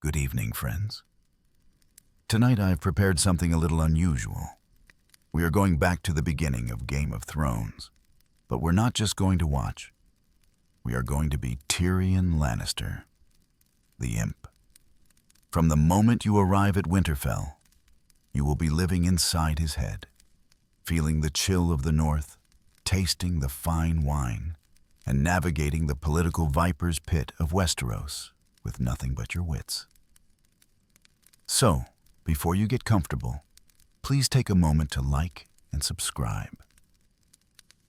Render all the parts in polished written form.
Good evening, friends. Tonight I've prepared something a little unusual. We are going back to the beginning of Game of Thrones, but we're not just going to watch. We are going to be Tyrion Lannister, the Imp. From the moment you arrive at Winterfell, you will be living inside his head, feeling the chill of the north, tasting the fine wine, and navigating the political viper's pit of Westeros with nothing but your wits. So, before you get comfortable, please take a moment to like and subscribe.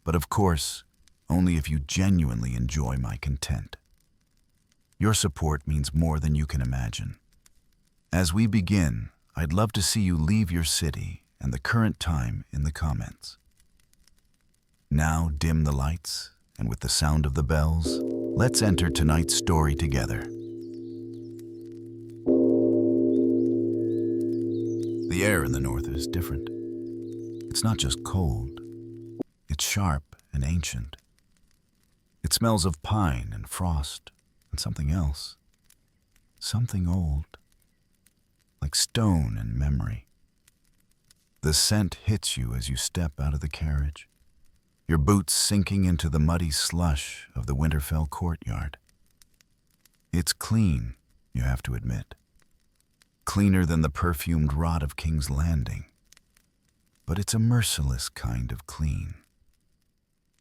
But of course, only if you genuinely enjoy my content. Your support means more than you can imagine. As we begin, I'd love to see you leave your city and the current time in the comments. Now dim the lights, and with the sound of the bells, let's enter tonight's story together. The air in the north is different. It's not just cold, it's sharp and ancient. It smells of pine and frost and something else, something old, like stone and memory. The scent hits you as you step out of the carriage, your boots sinking into the muddy slush of the Winterfell courtyard. It's clean, you have to admit. Cleaner than the perfumed rot of King's Landing. But it's a merciless kind of clean.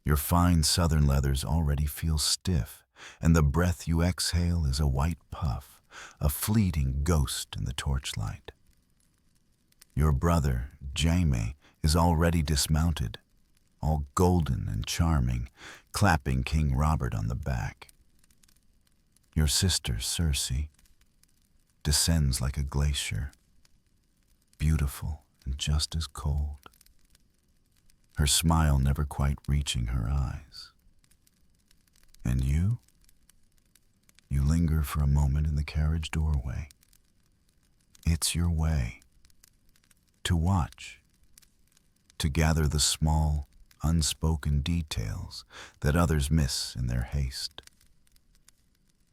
Your fine southern leathers already feel stiff, and the breath you exhale is a white puff, a fleeting ghost in the torchlight. Your brother, Jaime, is already dismounted, all golden and charming, clapping King Robert on the back. Your sister, Cersei, descends like a glacier, beautiful and just as cold, her smile never quite reaching her eyes. And you linger for a moment in the carriage doorway. It's your way to watch, to gather the small, unspoken details that others miss in their haste.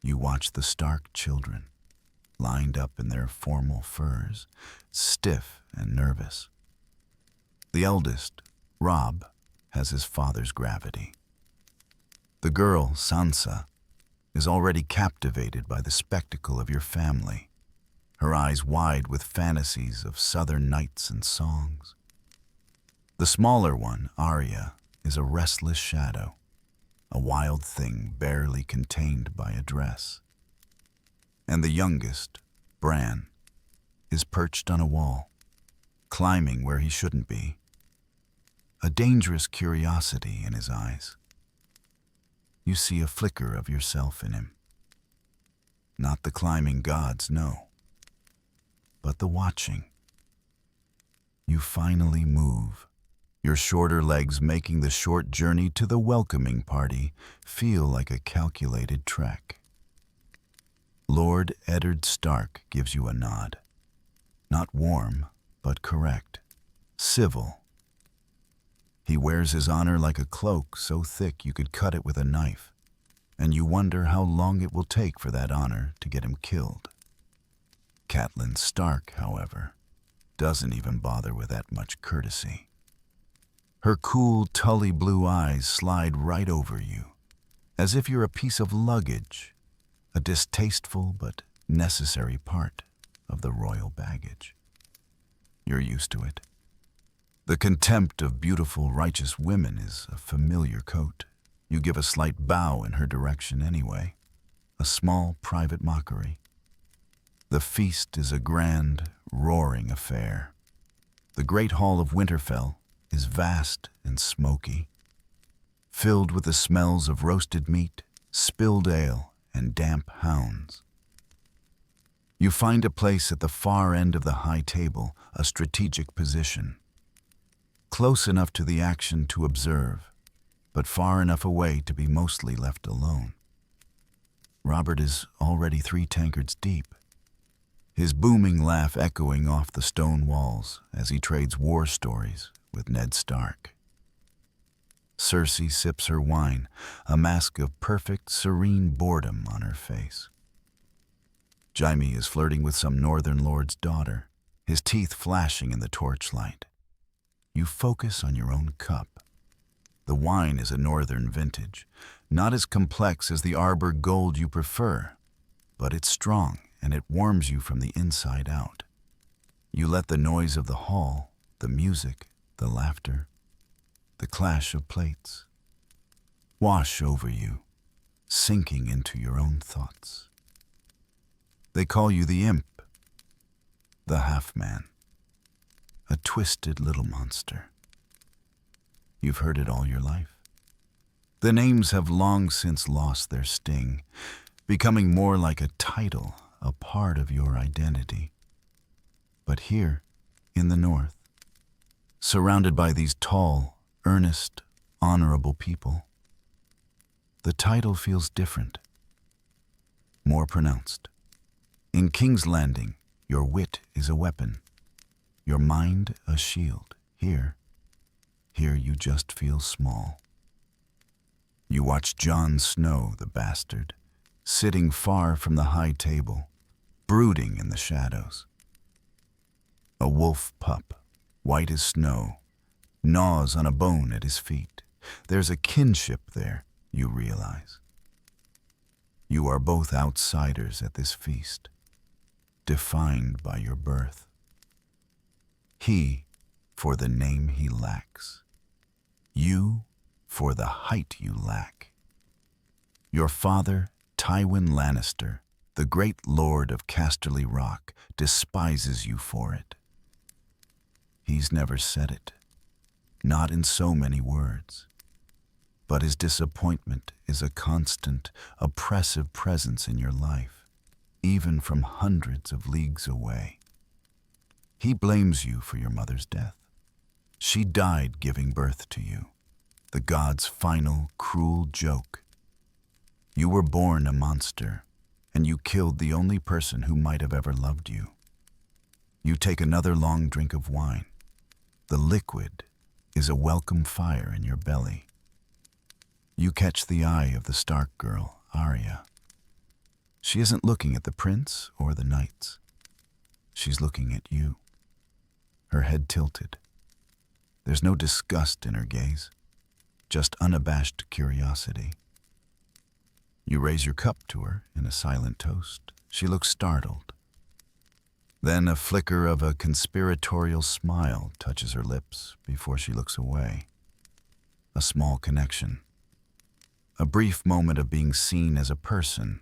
You watch the Stark children, lined up in their formal furs, stiff and nervous. The eldest, Robb, has his father's gravity. The girl, Sansa, is already captivated by the spectacle of your family, her eyes wide with fantasies of southern nights and songs. The smaller one, Arya, is a restless shadow, a wild thing barely contained by a dress. And the youngest, Bran, is perched on a wall, climbing where he shouldn't be, a dangerous curiosity in his eyes. You see a flicker of yourself in him. Not the climbing gods, no, but the watching. You finally move, your shorter legs making the short journey to the welcoming party feel like a calculated trek. Lord Eddard Stark gives you a nod. Not warm, but correct. Civil. He wears his honor like a cloak so thick you could cut it with a knife, and you wonder how long it will take for that honor to get him killed. Catelyn Stark, however, doesn't even bother with that much courtesy. Her cool, tully blue eyes slide right over you, as if you're a piece of luggage, a distasteful but necessary part of the royal baggage. You're used to it. The contempt of beautiful, righteous women is a familiar coat. You give a slight bow in her direction anyway, a small private mockery. The feast is a grand, roaring affair. The great hall of Winterfell is vast and smoky, filled with the smells of roasted meat, spilled ale, and damp hounds. You find a place at the far end of the high table, a strategic position. Close enough to the action to observe, but far enough away to be mostly left alone. Robert is already 3 tankards deep, his booming laugh echoing off the stone walls as he trades war stories with Ned Stark. Cersei sips her wine, a mask of perfect, serene boredom on her face. Jaime is flirting with some northern lord's daughter, his teeth flashing in the torchlight. You focus on your own cup. The wine is a northern vintage, not as complex as the Arbor gold you prefer, but it's strong and it warms you from the inside out. You let the noise of the hall, the music, the laughter, the clash of plates, wash over you, sinking into your own thoughts. They call you the imp, the half-man, a twisted little monster. You've heard it all your life. The names have long since lost their sting, becoming more like a title, a part of your identity. But here, in the north, surrounded by these tall, earnest, honorable people, the title feels different, more pronounced. In King's Landing, your wit is a weapon, your mind a shield. Here you just feel small. You watch Jon Snow, the bastard, sitting far from the high table, brooding in the shadows. A wolf pup, white as snow, gnaws on a bone at his feet. There's a kinship there, you realize. You are both outsiders at this feast, defined by your birth. He for the name he lacks. You for the height you lack. Your father, Tyrion Lannister, the great lord of Casterly Rock, despises you for it. He's never said it, not in so many words, but his disappointment is a constant, oppressive presence in your life, even from hundreds of leagues away. He blames you for your mother's death. She died giving birth to you, the gods' final, cruel joke. You were born a monster, and you killed the only person who might have ever loved you. You take another long drink of wine. The liquid is a welcome fire in your belly. You catch the eye of the Stark girl, Arya. She isn't looking at the prince or the knights. She's looking at you, her head tilted. There's no disgust in her gaze, just unabashed curiosity. You raise your cup to her in a silent toast. She looks startled. Then a flicker of a conspiratorial smile touches her lips before she looks away. A small connection. A brief moment of being seen as a person,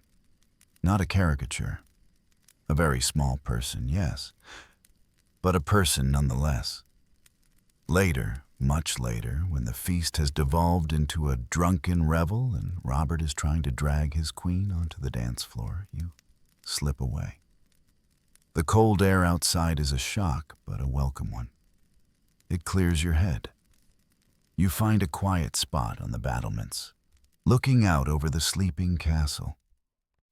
not a caricature. A very small person, yes, but a person nonetheless. Later, much later, when the feast has devolved into a drunken revel and Robert is trying to drag his queen onto the dance floor, you slip away. The cold air outside is a shock, but a welcome one. It clears your head. You find a quiet spot on the battlements, looking out over the sleeping castle.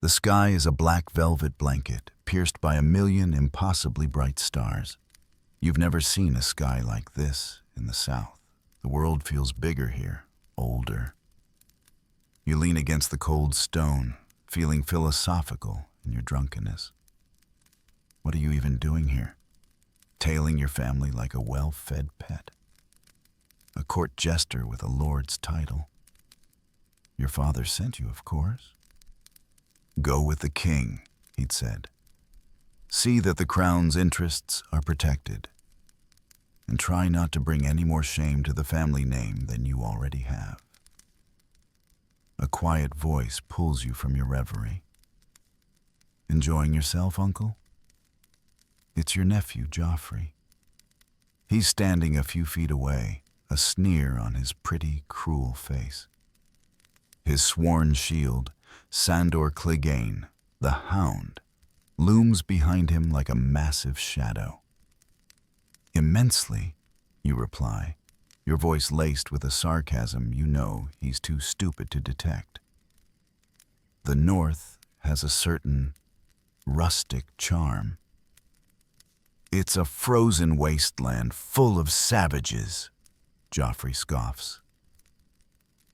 The sky is a black velvet blanket, pierced by a million impossibly bright stars. You've never seen a sky like this in the south. The world feels bigger here, older. You lean against the cold stone, feeling philosophical in your drunkenness. What are you even doing here? Tailing your family like a well-fed pet. A court jester with a lord's title. Your father sent you, of course. Go with the king, he'd said. See that the crown's interests are protected, and try not to bring any more shame to the family name than you already have. A quiet voice pulls you from your reverie. Enjoying yourself, uncle? It's your nephew, Joffrey. He's standing a few feet away, a sneer on his pretty, cruel face. His sworn shield, Sandor Clegane, the Hound, looms behind him like a massive shadow. Immensely, you reply, your voice laced with a sarcasm you know he's too stupid to detect. The North has a certain rustic charm. It's a frozen wasteland full of savages, Joffrey scoffs.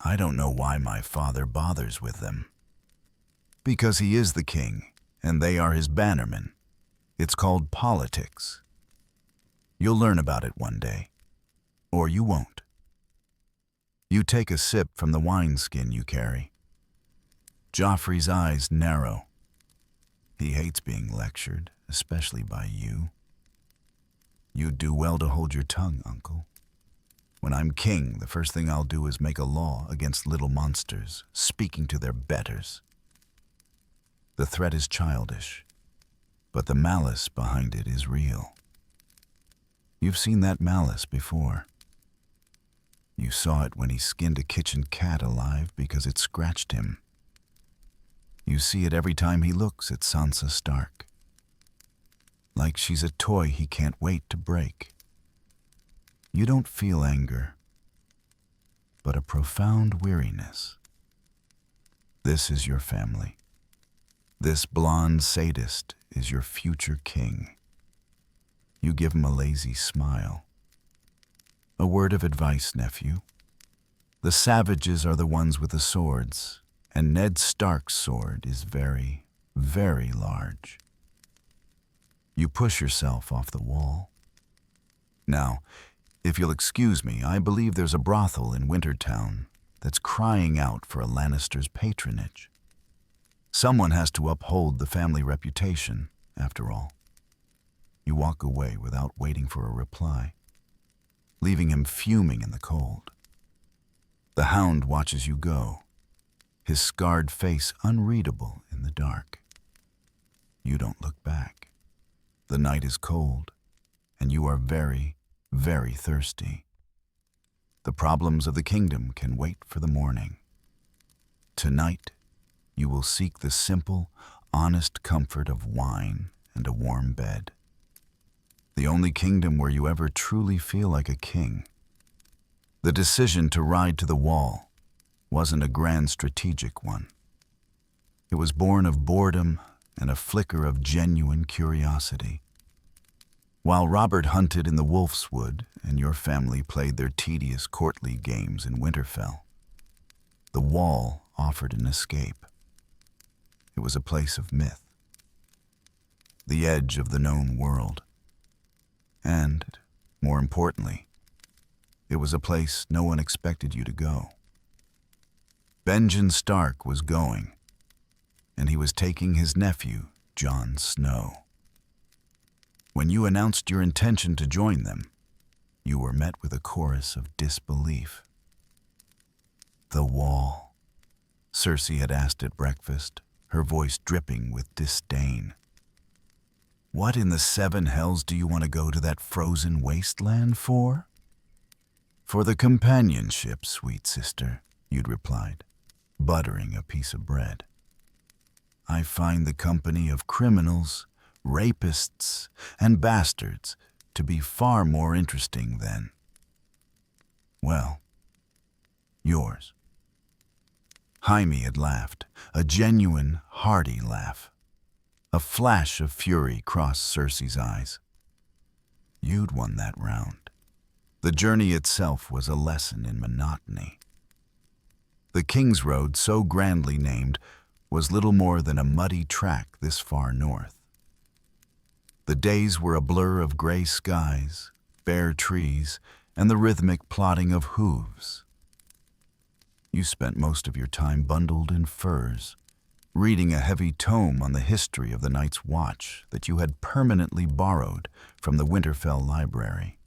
I don't know why my father bothers with them. Because he is the king, and they are his bannermen. It's called politics. You'll learn about it one day. Or you won't. You take a sip from the wineskin you carry. Joffrey's eyes narrow. He hates being lectured, especially by you. You'd do well to hold your tongue, Uncle. When I'm king, the first thing I'll do is make a law against little monsters, speaking to their betters. The threat is childish, but the malice behind it is real. You've seen that malice before. You saw it when he skinned a kitchen cat alive because it scratched him. You see it every time he looks at Sansa Stark. Like she's a toy he can't wait to break. You don't feel anger, but a profound weariness. This is your family. This blonde sadist is your future king. You give him a lazy smile. A word of advice, nephew. The savages are the ones with the swords, and Ned Stark's sword is very, very large. You push yourself off the wall. Now, if you'll excuse me, I believe there's a brothel in Wintertown that's crying out for a Lannister's patronage. Someone has to uphold the family reputation, after all. You walk away without waiting for a reply, leaving him fuming in the cold. The hound watches you go, his scarred face unreadable in the dark. You don't look back. The night is cold, and you are very, very thirsty. The problems of the kingdom can wait for the morning. Tonight, you will seek the simple, honest comfort of wine and a warm bed. The only kingdom where you ever truly feel like a king. The decision to ride to the wall wasn't a grand strategic one. It was born of boredom and a flicker of genuine curiosity. While Robert hunted in the Wolf's Wood and your family played their tedious courtly games in Winterfell, the wall offered an escape. It was a place of myth, the edge of the known world. And, more importantly, it was a place no one expected you to go. Benjen Stark was going, and he was taking his nephew, Jon Snow. When you announced your intention to join them, you were met with a chorus of disbelief. The wall, Cersei had asked at breakfast, her voice dripping with disdain. What in the seven hells do you want to go to that frozen wasteland for? For the companionship, sweet sister, you'd replied, buttering a piece of bread. I find the company of criminals, rapists, and bastards to be far more interesting than, well, yours. Jaime had laughed, a genuine, hearty laugh. A flash of fury crossed Cersei's eyes. You'd won that round. The journey itself was a lesson in monotony. The King's Road, so grandly named, was little more than a muddy track this far north. The days were a blur of gray skies, bare trees, and the rhythmic plodding of hooves. You spent most of your time bundled in furs, reading a heavy tome on the history of the Night's Watch that you had permanently borrowed from the Winterfell library.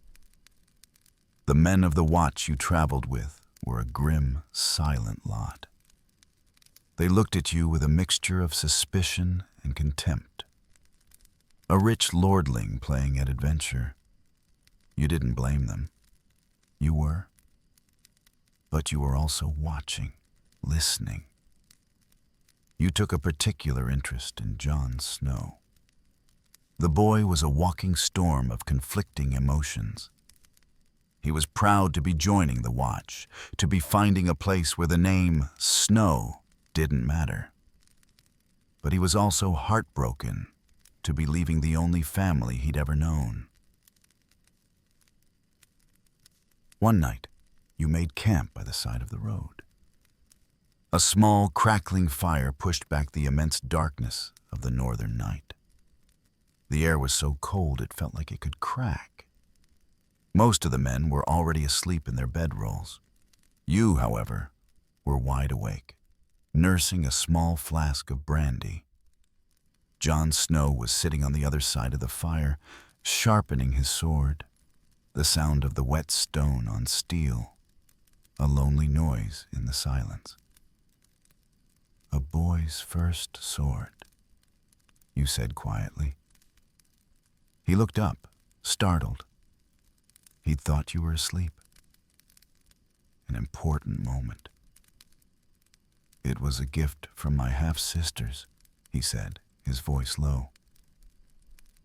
The men of the watch you traveled with were a grim, silent lot. They looked at you with a mixture of suspicion and contempt. A rich lordling playing at adventure. You didn't blame them. You were. But you were also watching, listening. You took a particular interest in Jon Snow. The boy was a walking storm of conflicting emotions. He was proud to be joining the Watch, to be finding a place where the name Snow didn't matter. But he was also heartbroken to be leaving the only family he'd ever known. One night, you made camp by the side of the road. A small, crackling fire pushed back the immense darkness of the northern night. The air was so cold it felt like it could crack. Most of the men were already asleep in their bedrolls. You, however, were wide awake, nursing a small flask of brandy. Jon Snow was sitting on the other side of the fire, sharpening his sword, the sound of the wet stone on steel, a lonely noise in the silence. "A boy's first sword," you said quietly. He looked up, startled. He'd thought you were asleep. An important moment. "It was a gift from my half-sisters," he said, his voice low.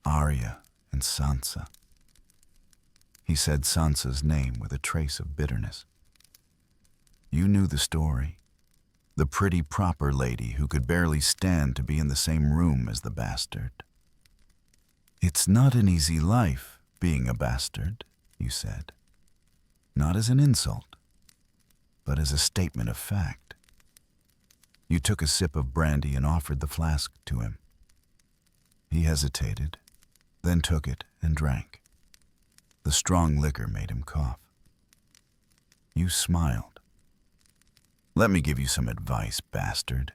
"Arya and Sansa." He said Sansa's name with a trace of bitterness. "You knew the story. The pretty proper lady who could barely stand to be in the same room as the bastard. It's not an easy life, being a bastard," you said. Not as an insult, but as a statement of fact. You took a sip of brandy and offered the flask to him. He hesitated, then took it and drank. The strong liquor made him cough. You smiled. "Let me give you some advice, bastard.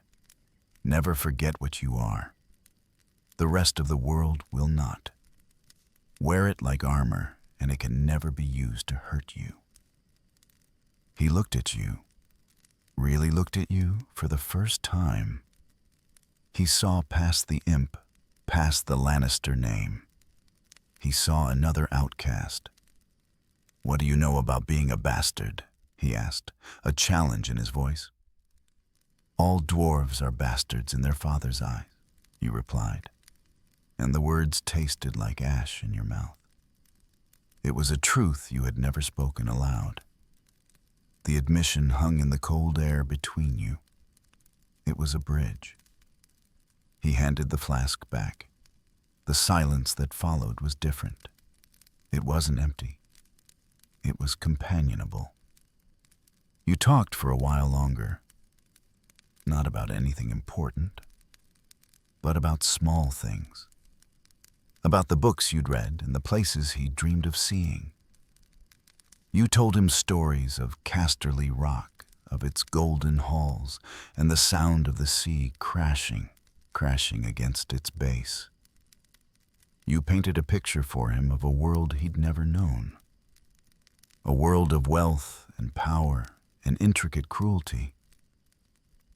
Never forget what you are. The rest of the world will not. Wear it like armor, and it can never be used to hurt you." He looked at you, really looked at you for the first time. He saw past the imp, past the Lannister name. He saw another outcast. "What do you know about being a bastard?" he asked, a challenge in his voice. "All dwarves are bastards in their father's eyes," you replied, and the words tasted like ash in your mouth. It was a truth you had never spoken aloud. The admission hung in the cold air between you. It was a bridge. He handed the flask back. The silence that followed was different. It wasn't empty. It was companionable. You talked for a while longer, not about anything important, but about small things. About the books you'd read and the places he'd dreamed of seeing. You told him stories of Casterly Rock, of its golden halls, and the sound of the sea crashing against its base. You painted a picture for him of a world he'd never known. A world of wealth and power and intricate cruelty.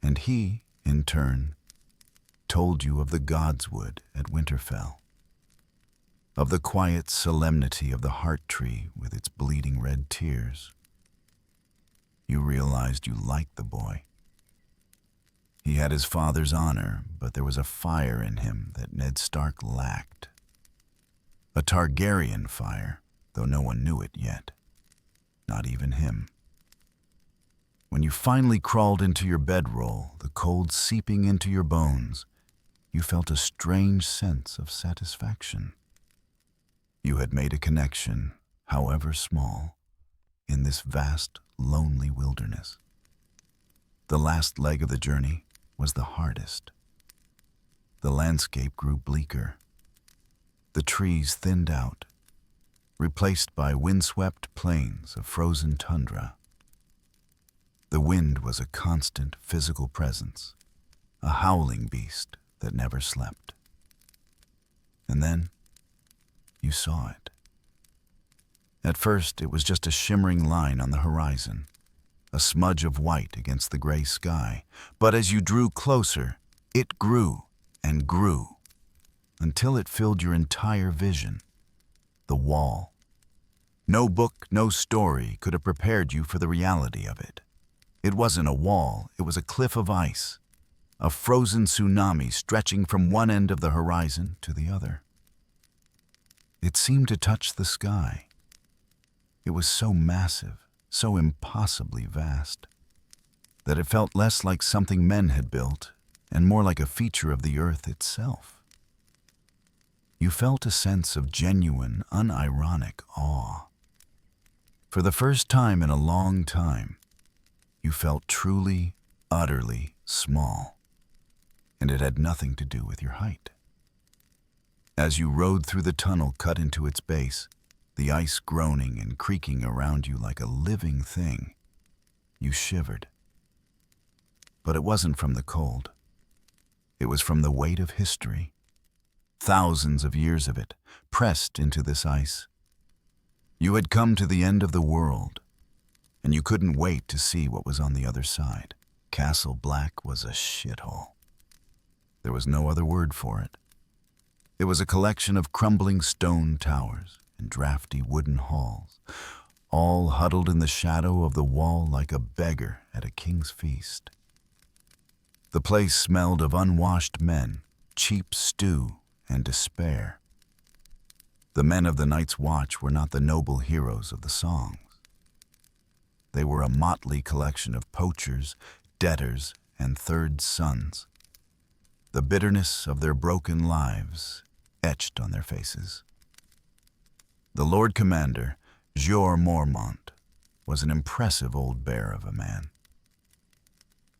And he, in turn, told you of the Godswood at Winterfell, of the quiet solemnity of the heart tree with its bleeding red tears. You realized you liked the boy. He had his father's honor, but there was a fire in him that Ned Stark lacked. A Targaryen fire, though no one knew it yet. Not even him. When you finally crawled into your bedroll, the cold seeping into your bones, you felt a strange sense of satisfaction. You had made a connection, however small, in this vast, lonely wilderness. The last leg of the journey was the hardest. The landscape grew bleaker. The trees thinned out, replaced by windswept plains of frozen tundra. The wind was a constant physical presence, a howling beast that never slept. And then you saw it. At first, it was just a shimmering line on the horizon, a smudge of white against the gray sky. But as you drew closer, it grew and grew, until it filled your entire vision. The wall. No book, no story could have prepared you for the reality of it. It wasn't a wall, it was a cliff of ice, a frozen tsunami stretching from one end of the horizon to the other. It seemed to touch the sky. It was so massive, so impossibly vast, that it felt less like something men had built and more like a feature of the earth itself. You felt a sense of genuine, unironic awe. For the first time in a long time, you felt truly, utterly small, and it had nothing to do with your height. As you rode through the tunnel cut into its base, the ice groaning and creaking around you like a living thing, you shivered. But it wasn't from the cold. It was from the weight of history. Thousands of years of it, pressed into this ice. You had come to the end of the world, and you couldn't wait to see what was on the other side. Castle Black was a shithole. There was no other word for it. It was a collection of crumbling stone towers and drafty wooden halls, all huddled in the shadow of the wall like a beggar at a king's feast. The place smelled of unwashed men, cheap stew, and despair. The men of the Night's Watch were not the noble heroes of the songs. They were a motley collection of poachers, debtors, and third sons. The bitterness of their broken lives etched on their faces. The Lord Commander, Jeor Mormont, was an impressive old bear of a man.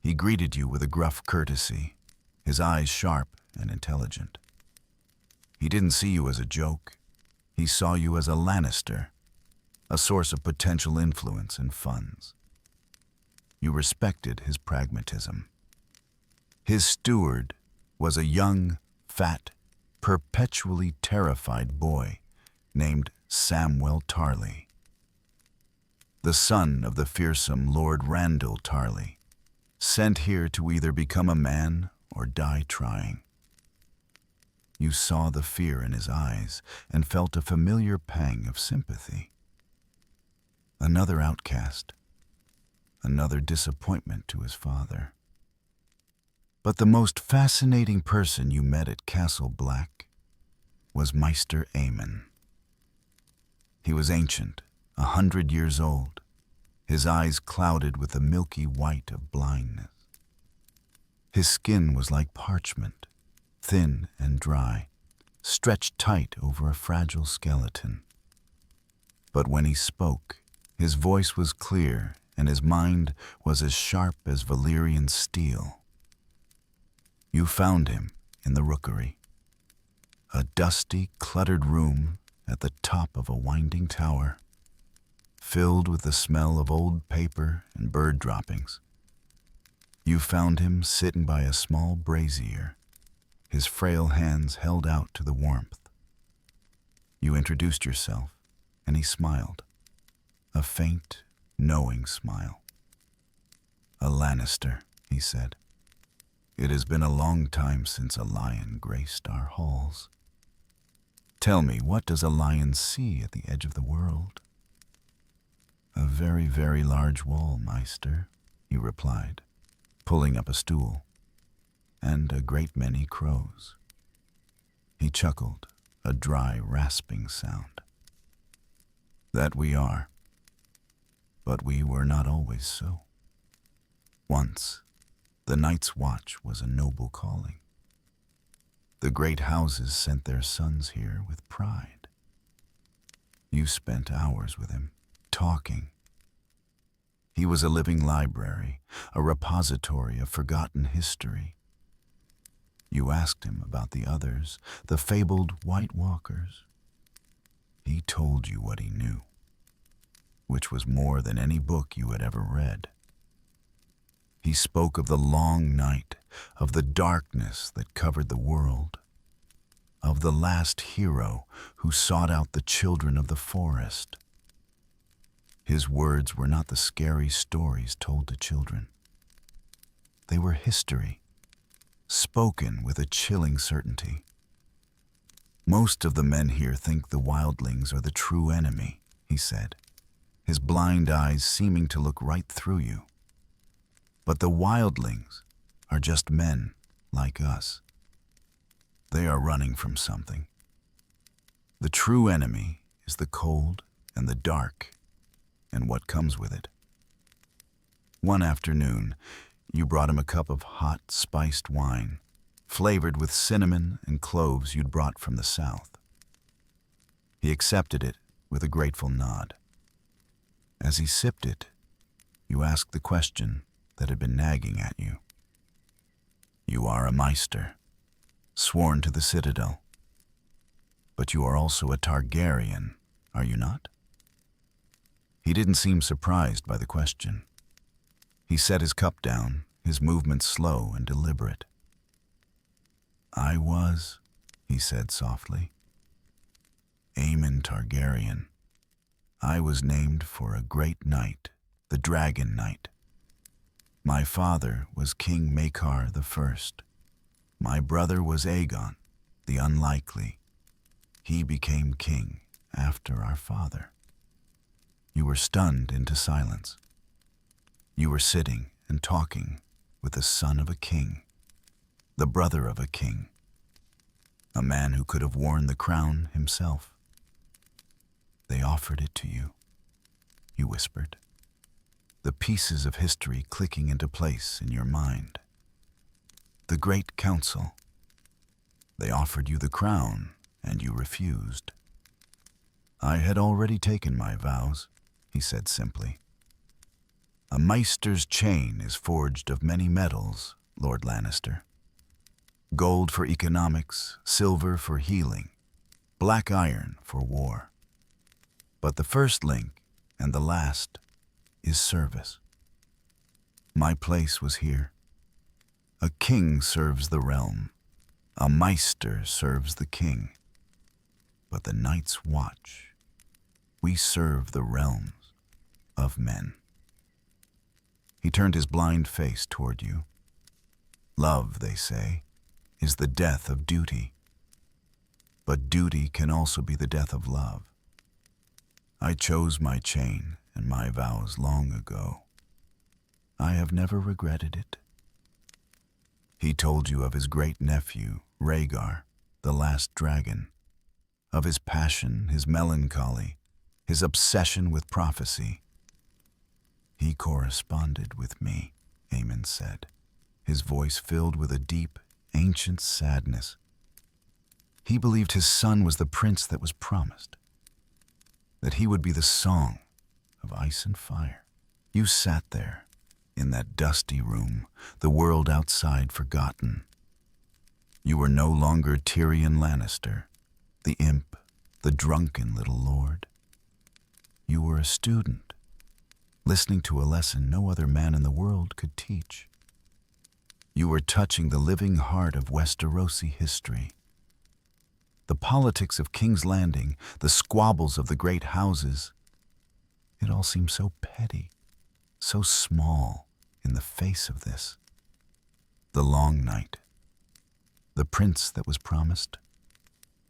He greeted you with a gruff courtesy, his eyes sharp and intelligent. He didn't see you as a joke. He saw you as a Lannister, a source of potential influence and funds. You respected his pragmatism. His steward was a young, fat, perpetually terrified boy named Samwell Tarly, the son of the fearsome Lord Randall Tarly, sent here to either become a man or die trying. You saw the fear in his eyes and felt a familiar pang of sympathy. Another outcast, another disappointment to his father. But the most fascinating person you met at Castle Black was Maester Aemon. He was ancient, 100 years old, his eyes clouded with the milky white of blindness. His skin was like parchment, thin and dry, stretched tight over a fragile skeleton. But when he spoke, his voice was clear and his mind was as sharp as Valyrian steel. You found him in the rookery, a dusty, cluttered room at the top of a winding tower, filled with the smell of old paper and bird droppings. You found him sitting by a small brazier, his frail hands held out to the warmth. You introduced yourself, and he smiled, a faint, knowing smile. "A Lannister," he said. "It has been a long time since a lion graced our halls. Tell me, what does a lion see at the edge of the world?" "A very, very large wall, Maester," he replied, pulling up a stool, "and a great many crows." He chuckled, a dry, rasping sound. "That we are. But we were not always so. Once, the Night's Watch was a noble calling. The great houses sent their sons here with pride. You spent hours with him, talking. He was a living library, a repository of forgotten history. You asked him about the others, the fabled White Walkers. He told you what he knew, which was more than any book you had ever read. He spoke of the long night, of the darkness that covered the world, of the last hero who sought out the children of the forest. His words were not the scary stories told to children. They were history, spoken with a chilling certainty. "Most of the men here think the wildlings are the true enemy," he said, his blind eyes seeming to look right through you. "But the wildlings are just men like us. They are running from something. The true enemy is the cold and the dark and what comes with it." One afternoon, you brought him a cup of hot, spiced wine, flavored with cinnamon and cloves you'd brought from the south. He accepted it with a grateful nod. As he sipped it, you asked the question, that had been nagging at you. You are a Meister, sworn to the Citadel. But you are also a Targaryen, are you not? He didn't seem surprised by the question. He set his cup down, his movements slow and deliberate. I was, he said softly. Aemon Targaryen. I was named for a great knight, the Dragon Knight. My father was King Maekar I. My brother was Aegon, the Unlikely. He became king after our father. You were stunned into silence. You were sitting and talking with the son of a king, the brother of a king, a man who could have worn the crown himself. They offered it to you, you whispered, the pieces of history clicking into place in your mind. The Great Council. They offered you the crown, and you refused. I had already taken my vows, he said simply. A Maester's chain is forged of many metals, Lord Lannister. Gold for economics, silver for healing, black iron for war. But the first link, and the last, is service. My place was here. A king serves the realm. A Meister serves the king. But the Night's Watch, we serve the realms of men. He turned his blind face toward you. Love, they say, is the death of duty. But duty can also be the death of love. I chose my chain and my vows long ago. I have never regretted it. He told you of his great-nephew, Rhaegar, the last dragon, of his passion, his melancholy, his obsession with prophecy. He corresponded with me, Aemon said, his voice filled with a deep, ancient sadness. He believed his son was the prince that was promised, that he would be the song of ice and fire. You sat there, in that dusty room, the world outside forgotten. You were no longer Tyrion Lannister, the imp, the drunken little lord. You were a student, listening to a lesson no other man in the world could teach. You were touching the living heart of Westerosi history. The politics of King's Landing, the squabbles of the great houses, it all seemed so petty, so small in the face of this. The long night, the prince that was promised,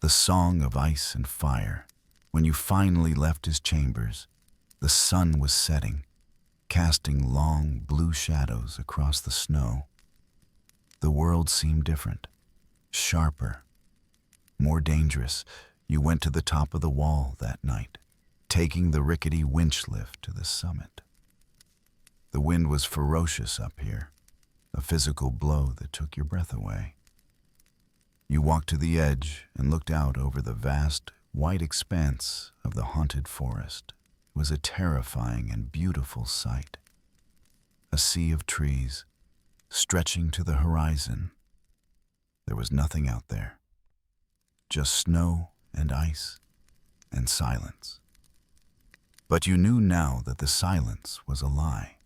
the song of ice and fire. When you finally left his chambers, the sun was setting, casting long blue shadows across the snow. The world seemed different, sharper, more dangerous. You went to the top of the wall that night, taking the rickety winch lift to the summit. The wind was ferocious up here, a physical blow that took your breath away. You walked to the edge and looked out over the vast, white expanse of the haunted forest. It was a terrifying and beautiful sight. A sea of trees, stretching to the horizon. There was nothing out there, just snow and ice and silence. But you knew now that the silence was a lie.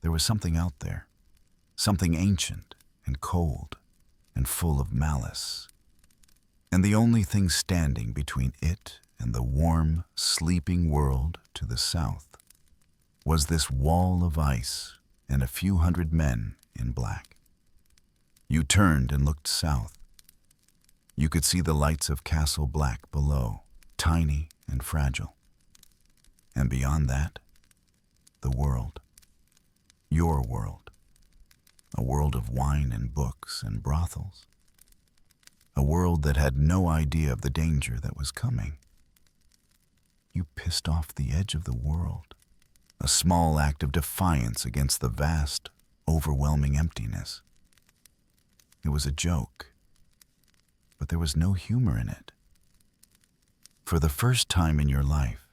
There was something out there, something ancient and cold and full of malice. And the only thing standing between it and the warm, sleeping world to the south was this wall of ice and a few hundred men in black. You turned and looked south. You could see the lights of Castle Black below, tiny and fragile. And beyond that, the world. Your world. A world of wine and books and brothels. A world that had no idea of the danger that was coming. You pissed off the edge of the world. A small act of defiance against the vast, overwhelming emptiness. It was a joke, but there was no humor in it. For the first time in your life,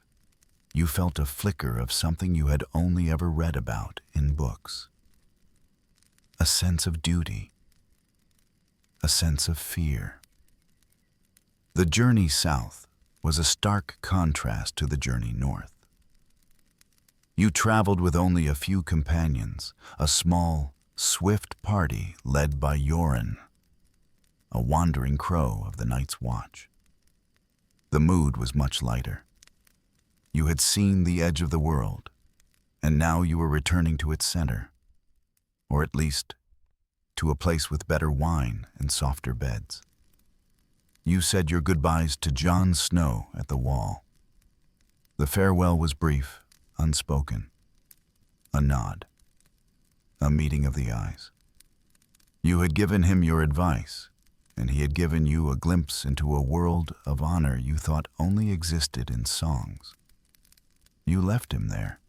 you felt a flicker of something you had only ever read about in books. a sense of duty, a sense of fear. The journey south was a stark contrast to the journey north. You traveled with only a few companions, a small, swift party led by Yoren, a wandering crow of the night's watch. The mood was much lighter. You had seen the edge of the world, and now you were returning to its center, or at least to a place with better wine and softer beds. You said your goodbyes to Jon Snow at the wall. The farewell was brief, unspoken. A nod. A meeting of the eyes. You had given him your advice, and he had given you a glimpse into a world of honor you thought only existed in songs. You left him there,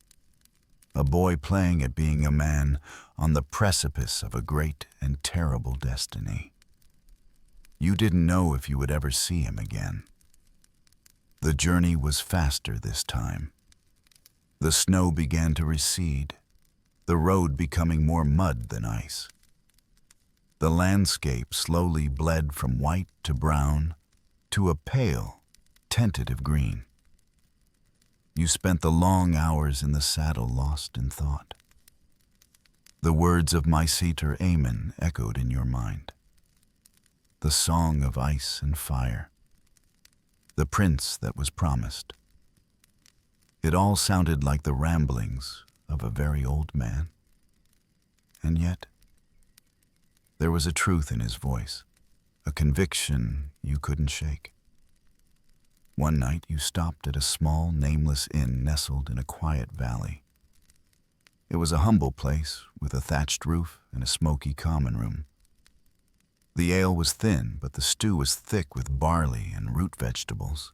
a boy playing at being a man on the precipice of a great and terrible destiny. You didn't know if you would ever see him again. The journey was faster this time. The snow began to recede, the road becoming more mud than ice. The landscape slowly bled from white to brown to a pale, tentative green. You spent the long hours in the saddle lost in thought. The words of my Seater Aemon echoed in your mind. The song of ice and fire. The prince that was promised. It all sounded like the ramblings of a very old man. And yet, there was a truth in his voice, a conviction you couldn't shake. One night you stopped at a small, nameless inn nestled in a quiet valley. It was a humble place with a thatched roof and a smoky common room. The ale was thin, but the stew was thick with barley and root vegetables.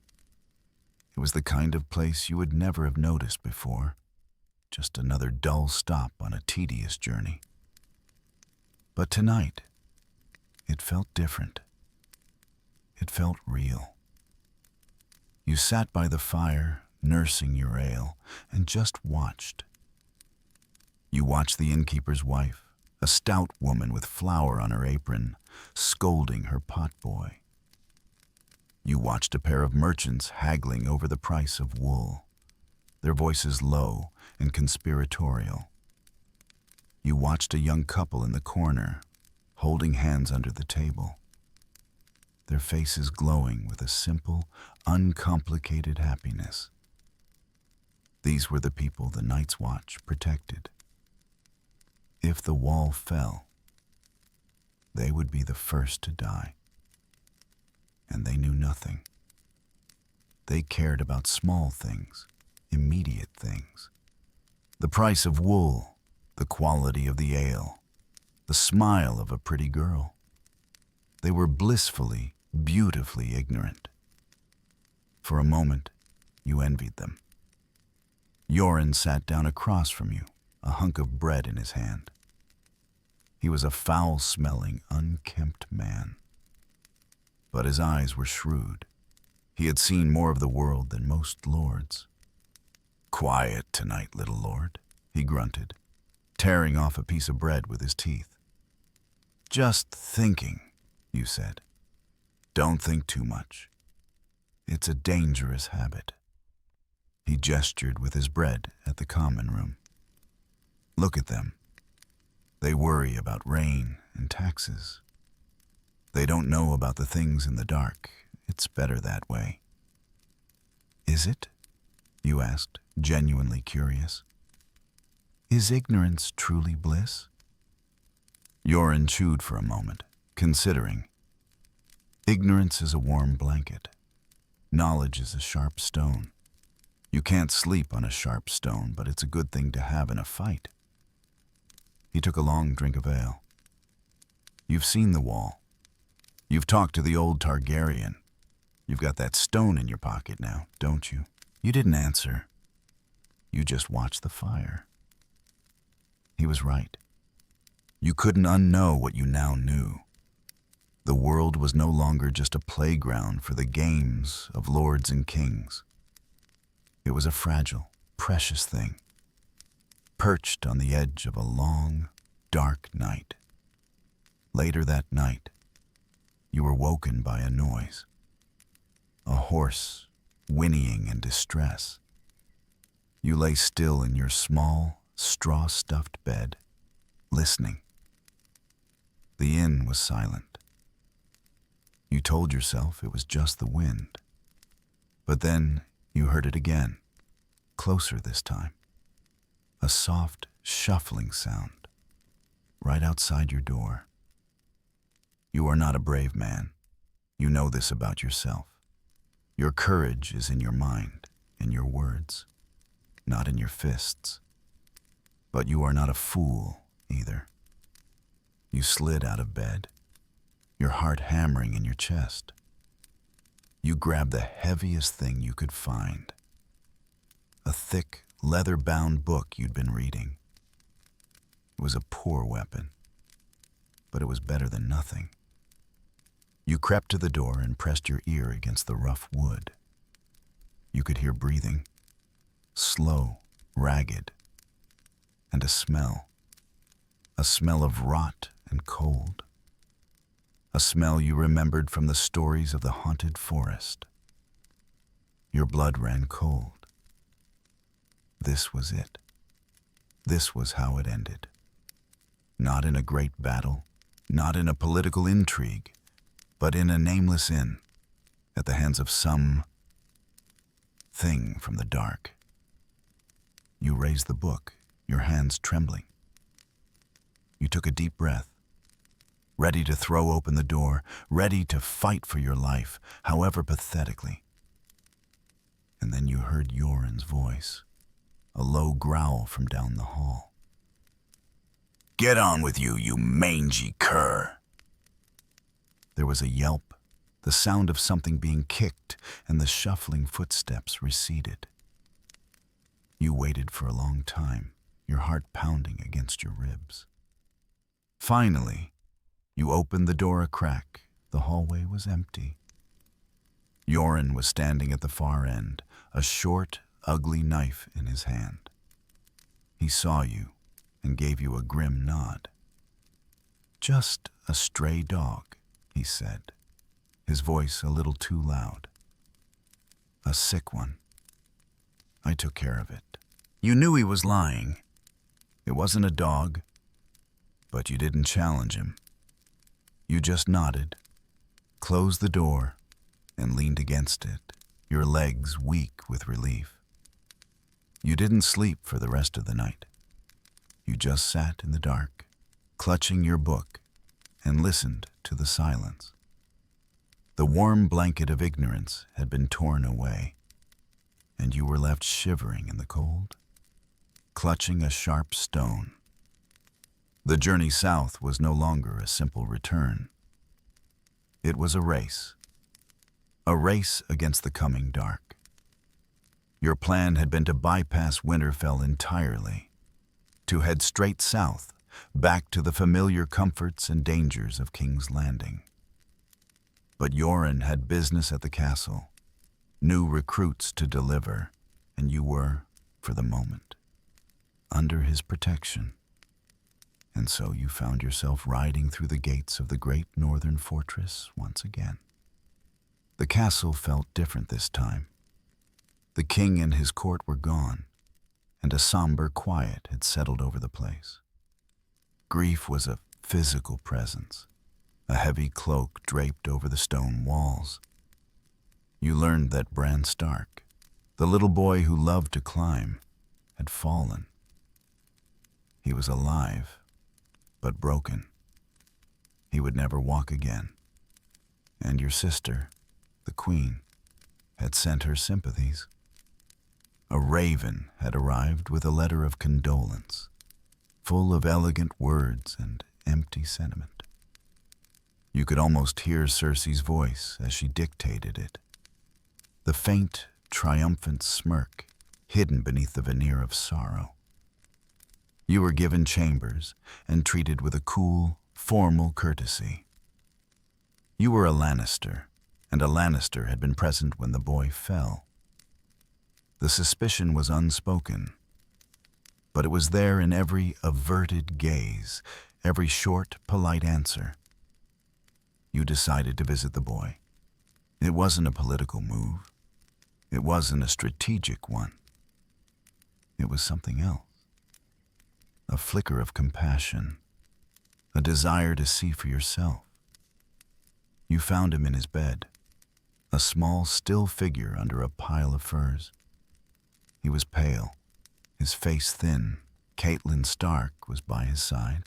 It was the kind of place you would never have noticed before, just another dull stop on a tedious journey. But tonight, it felt different. It felt real. You sat by the fire, nursing your ale, and just watched. You watched the innkeeper's wife, a stout woman with flour on her apron, scolding her potboy. You watched a pair of merchants haggling over the price of wool, their voices low and conspiratorial. You watched a young couple in the corner, holding hands under the table, their faces glowing with a simple, uncomplicated happiness. These were the people the Night's Watch protected. If the wall fell, they would be the first to die. And they knew nothing. They cared about small things, immediate things. The price of wool, the quality of the ale, the smile of a pretty girl. They were blissfully, beautifully ignorant. For a moment, you envied them. Yoren sat down across from you, a hunk of bread in his hand. He was a foul-smelling, unkempt man. But his eyes were shrewd. He had seen more of the world than most lords. "Quiet tonight, little lord," he grunted, tearing off a piece of bread with his teeth. "Just thinking," you said. "Don't think too much. It's a dangerous habit." He gestured with his bread at the common room. "Look at them. They worry about rain and taxes. They don't know about the things in the dark. It's better that way." "Is it?" you asked, genuinely curious. "Is ignorance truly bliss?" Yoren chewed for a moment, considering. Ignorance is a warm blanket. Knowledge is a sharp stone. You can't sleep on a sharp stone, but it's a good thing to have in a fight. He took a long drink of ale. "You've seen the wall. You've talked to the old Targaryen. You've got that stone in your pocket now, don't you?" You didn't answer. You just watched the fire. He was right. You couldn't unknow what you now knew. The world was no longer just a playground for the games of lords and kings. It was a fragile, precious thing, perched on the edge of a long, dark night. Later that night, you were woken by a noise. A horse whinnying in distress. You lay still in your small, straw-stuffed bed, listening. The inn was silent. You told yourself it was just the wind. But then you heard it again, closer this time. A soft, shuffling sound, right outside your door. You are not a brave man. You know this about yourself. Your courage is in your mind, in your words, not in your fists. But you are not a fool, either. You slid out of bed, your heart hammering in your chest. You grabbed the heaviest thing you could find, a thick, leather-bound book you'd been reading. It was a poor weapon, but it was better than nothing. You crept to the door and pressed your ear against the rough wood. You could hear breathing, slow, ragged, and a smell of rot and cold. A smell you remembered from the stories of the haunted forest. Your blood ran cold. This was it. This was how it ended. Not in a great battle, not in a political intrigue, but in a nameless inn, at the hands of some thing from the dark. You raised the book, your hands trembling. You took a deep breath, ready to throw open the door, ready to fight for your life, however pathetically. And then you heard Yoren's voice, a low growl from down the hall. "Get on with you, you mangy cur!" There was a yelp, the sound of something being kicked, and the shuffling footsteps receded. You waited for a long time, your heart pounding against your ribs. Finally, you opened the door a crack. The hallway was empty. Yoren was standing at the far end, a short, ugly knife in his hand. He saw you and gave you a grim nod. "Just a stray dog," he said, his voice a little too loud. "A sick one. I took care of it." You knew he was lying. It wasn't a dog, but you didn't challenge him. You just nodded, closed the door, and leaned against it, your legs weak with relief. You didn't sleep for the rest of the night. You just sat in the dark, clutching your book, and listened to the silence. The warm blanket of ignorance had been torn away, and you were left shivering in the cold, clutching a sharp stone. The journey south was no longer a simple return. It was a race against the coming dark. Your plan had been to bypass Winterfell entirely, to head straight south, back to the familiar comforts and dangers of King's Landing. But Yoren had business at the castle, new recruits to deliver, and you were, for the moment, under his protection. And so you found yourself riding through the gates of the great northern fortress once again. The castle felt different this time. The king and his court were gone, and a somber quiet had settled over the place. Grief was a physical presence, a heavy cloak draped over the stone walls. You learned that Bran Stark, the little boy who loved to climb, had fallen. He was alive, but broken. He would never walk again. And your sister, the queen, had sent her sympathies. A raven had arrived with a letter of condolence, full of elegant words and empty sentiment. You could almost hear Cersei's voice as she dictated it, the faint, triumphant smirk hidden beneath the veneer of sorrow. You were given chambers and treated with a cool, formal courtesy. You were a Lannister, and a Lannister had been present when the boy fell. The suspicion was unspoken, but it was there in every averted gaze, every short, polite answer. You decided to visit the boy. It wasn't a political move. It wasn't a strategic one. It was something else. A flicker of compassion, a desire to see for yourself. You found him in his bed, a small, still figure under a pile of furs. He was pale, his face thin. Catelyn Stark was by his side.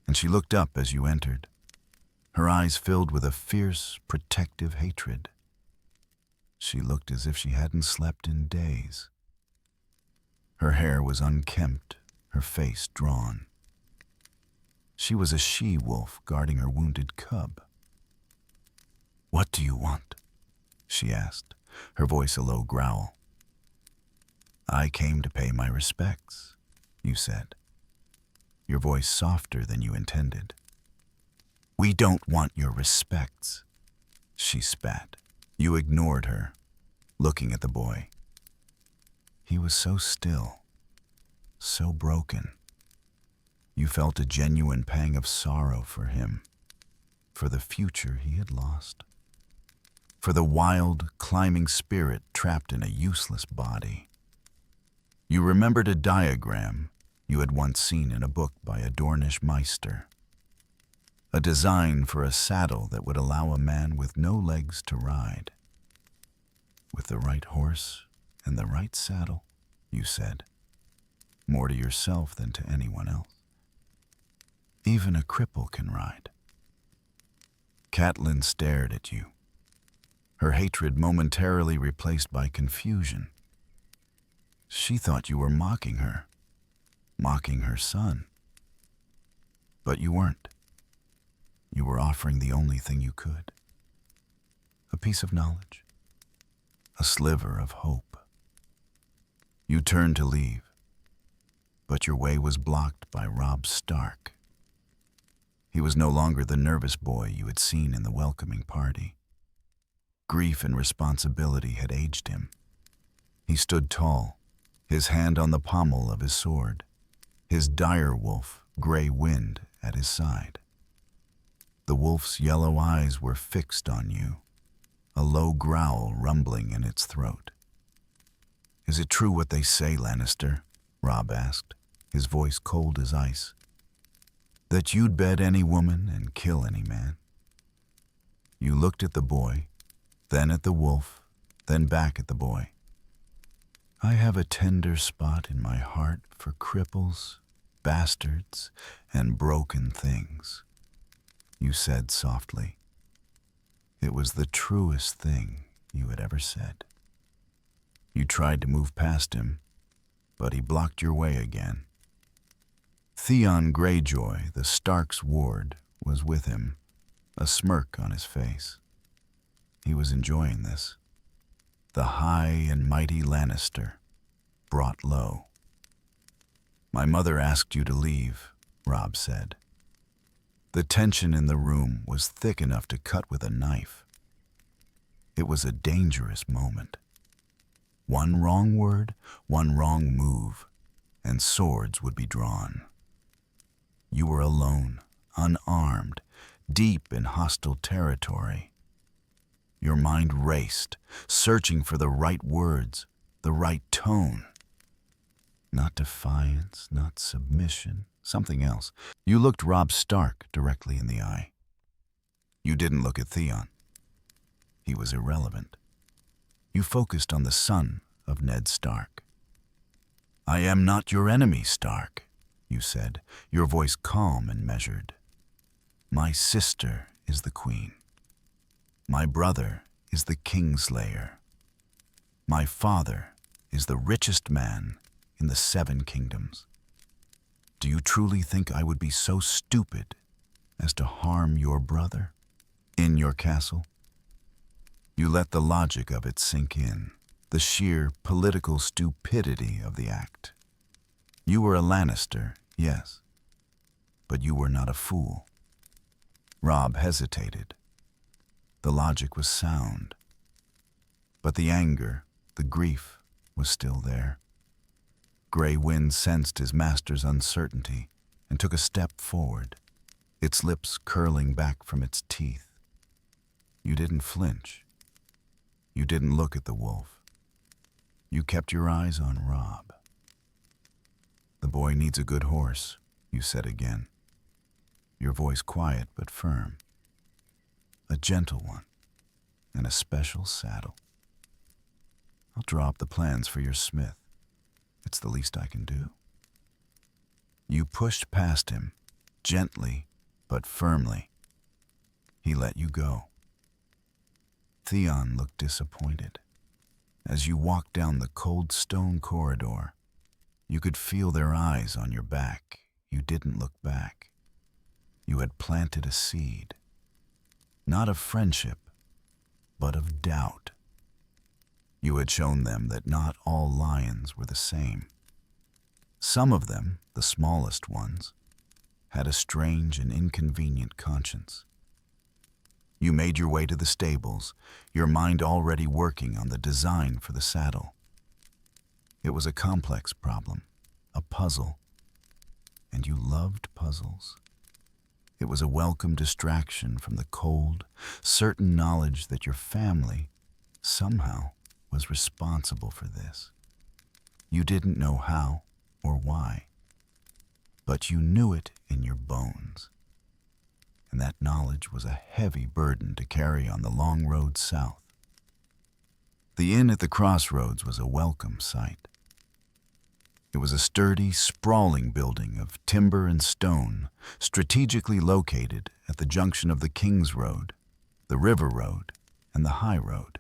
And she looked up as you entered, her eyes filled with a fierce, protective hatred. She looked as if she hadn't slept in days. Her hair was unkempt, her face drawn. She was a she-wolf guarding her wounded cub. "What do you want?" she asked, her voice a low growl. "I came to pay my respects," you said, your voice softer than you intended. "We don't want your respects," she spat. You ignored her, looking at the boy. He was so still, so broken. You felt a genuine pang of sorrow for him, for the future he had lost, for the wild, climbing spirit trapped in a useless body. You remembered a diagram you had once seen in a book by a Dornish Meister, a design for a saddle that would allow a man with no legs to ride. "With the right horse and the right saddle," you said, more to yourself than to anyone else. "Even a cripple can ride." Catelyn stared at you, her hatred momentarily replaced by confusion. She thought you were mocking her son. But you weren't. You were offering the only thing you could. A piece of knowledge, a sliver of hope. You turned to leave, but your way was blocked by Robb Stark. He was no longer the nervous boy you had seen in the welcoming party. Grief and responsibility had aged him. He stood tall, his hand on the pommel of his sword, his dire wolf, Grey Wind, at his side. The wolf's yellow eyes were fixed on you, a low growl rumbling in its throat. "Is it true what they say, Lannister?" Robb asked, his voice cold as ice. "That you'd bed any woman and kill any man?" You looked at the boy, then at the wolf, then back at the boy. "I have a tender spot in my heart for cripples, bastards, and broken things," you said softly. It was the truest thing you had ever said. You tried to move past him, but he blocked your way again. Theon Greyjoy, the Stark's ward, was with him, a smirk on his face. He was enjoying this. The high and mighty Lannister, brought low. "My mother asked you to leave," Robb said. The tension in the room was thick enough to cut with a knife. It was a dangerous moment. One wrong word, one wrong move, and swords would be drawn. You were alone, unarmed, deep in hostile territory. Your mind raced, searching for the right words, the right tone. Not defiance, not submission, something else. You looked Robb Stark directly in the eye. You didn't look at Theon. He was irrelevant. You focused on the son of Ned Stark. "I am not your enemy, Stark," you said, your voice calm and measured. "My sister is the queen. My brother is the Kingslayer. My father is the richest man in the 7 kingdoms. Do you truly think I would be so stupid as to harm your brother in your castle?" You let the logic of it sink in, the sheer political stupidity of the act. You were a Lannister, yes, but you were not a fool. Robb hesitated. The logic was sound, but the anger, the grief, was still there. Grey Wind sensed his master's uncertainty and took a step forward, its lips curling back from its teeth. You didn't flinch. You didn't look at the wolf. You kept your eyes on Rob. "The boy needs a good horse," you said again, your voice quiet but firm. "A gentle one, and a special saddle. I'll draw up the plans for your smith. It's the least I can do." You pushed past him, gently but firmly. He let you go. Theon looked disappointed. As you walked down the cold stone corridor, you could feel their eyes on your back. You didn't look back. You had planted a seed, not of friendship, but of doubt. You had shown them that not all lions were the same. Some of them, the smallest ones, had a strange and inconvenient conscience. You made your way to the stables, your mind already working on the design for the saddle. It was a complex problem, a puzzle, and you loved puzzles. It was a welcome distraction from the cold, certain knowledge that your family, somehow, was responsible for this. You didn't know how or why, but you knew it in your bones. And that knowledge was a heavy burden to carry on the long road south. The inn at the crossroads was a welcome sight. It was a sturdy, sprawling building of timber and stone, strategically located at the junction of the King's Road, the River Road, and the High Road.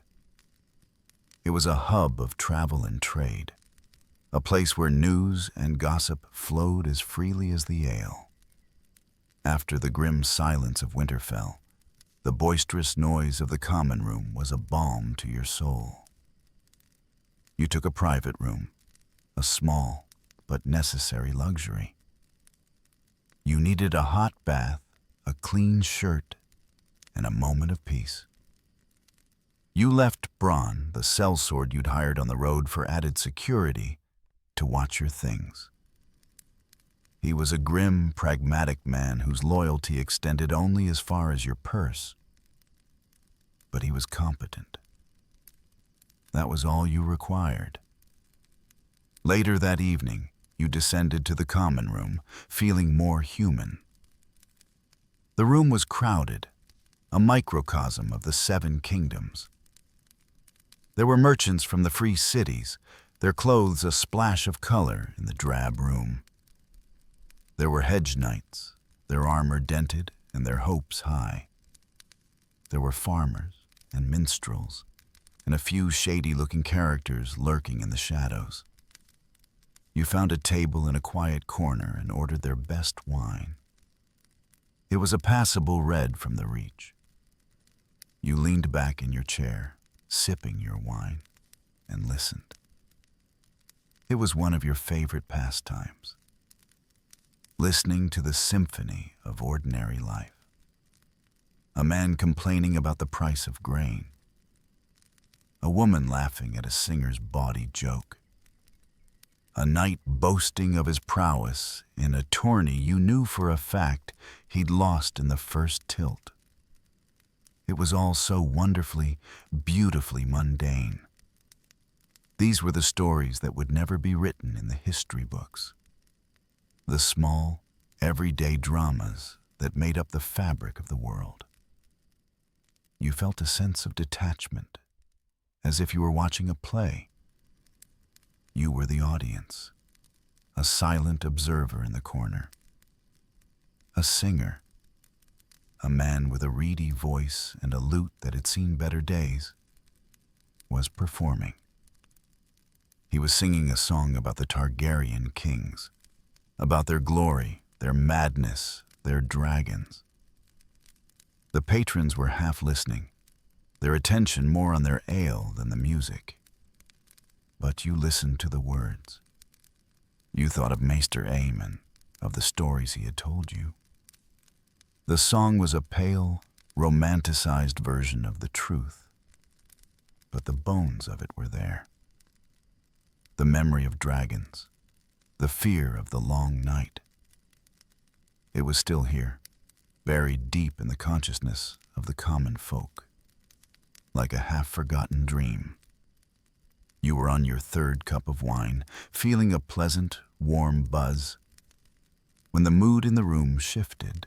It was a hub of travel and trade, a place where news and gossip flowed as freely as the ale. After the grim silence of Winterfell, the boisterous noise of the common room was a balm to your soul. You took a private room, a small but necessary luxury. You needed a hot bath, a clean shirt, and a moment of peace. You left Bronn, the sellsword you'd hired on the road for added security, to watch your things. He was a grim, pragmatic man whose loyalty extended only as far as your purse. But he was competent. That was all you required. Later that evening, you descended to the common room, feeling more human. The room was crowded, a microcosm of the 7 kingdoms. There were merchants from the free cities, their clothes a splash of color in the drab room. There were hedge knights, their armor dented and their hopes high. There were farmers and minstrels, and a few shady-looking characters lurking in the shadows. You found a table in a quiet corner and ordered their best wine. It was a passable red from the reach. You leaned back in your chair, sipping your wine, and listened. It was one of your favorite pastimes, listening to the symphony of ordinary life. A man complaining about the price of grain. A woman laughing at a singer's bawdy joke. A knight boasting of his prowess in a tourney you knew for a fact he'd lost in the first tilt. It was all so wonderfully, beautifully mundane. These were the stories that would never be written in the history books. The small, everyday dramas that made up the fabric of the world. You felt a sense of detachment, as if you were watching a play. You were the audience, a silent observer in the corner. A singer, a man with a reedy voice and a lute that had seen better days, was performing. He was singing a song about the Targaryen kings, about their glory, their madness, their dragons. The patrons were half listening, their attention more on their ale than the music. But you listened to the words. You thought of Maester Aemon, of the stories he had told you. The song was a pale, romanticized version of the truth, but the bones of it were there. The memory of dragons, the fear of the long night, It was still here, buried deep in the consciousness of the common folk, like a half-forgotten dream. You were on your third cup of wine, feeling a pleasant, warm buzz, when the mood in the room shifted.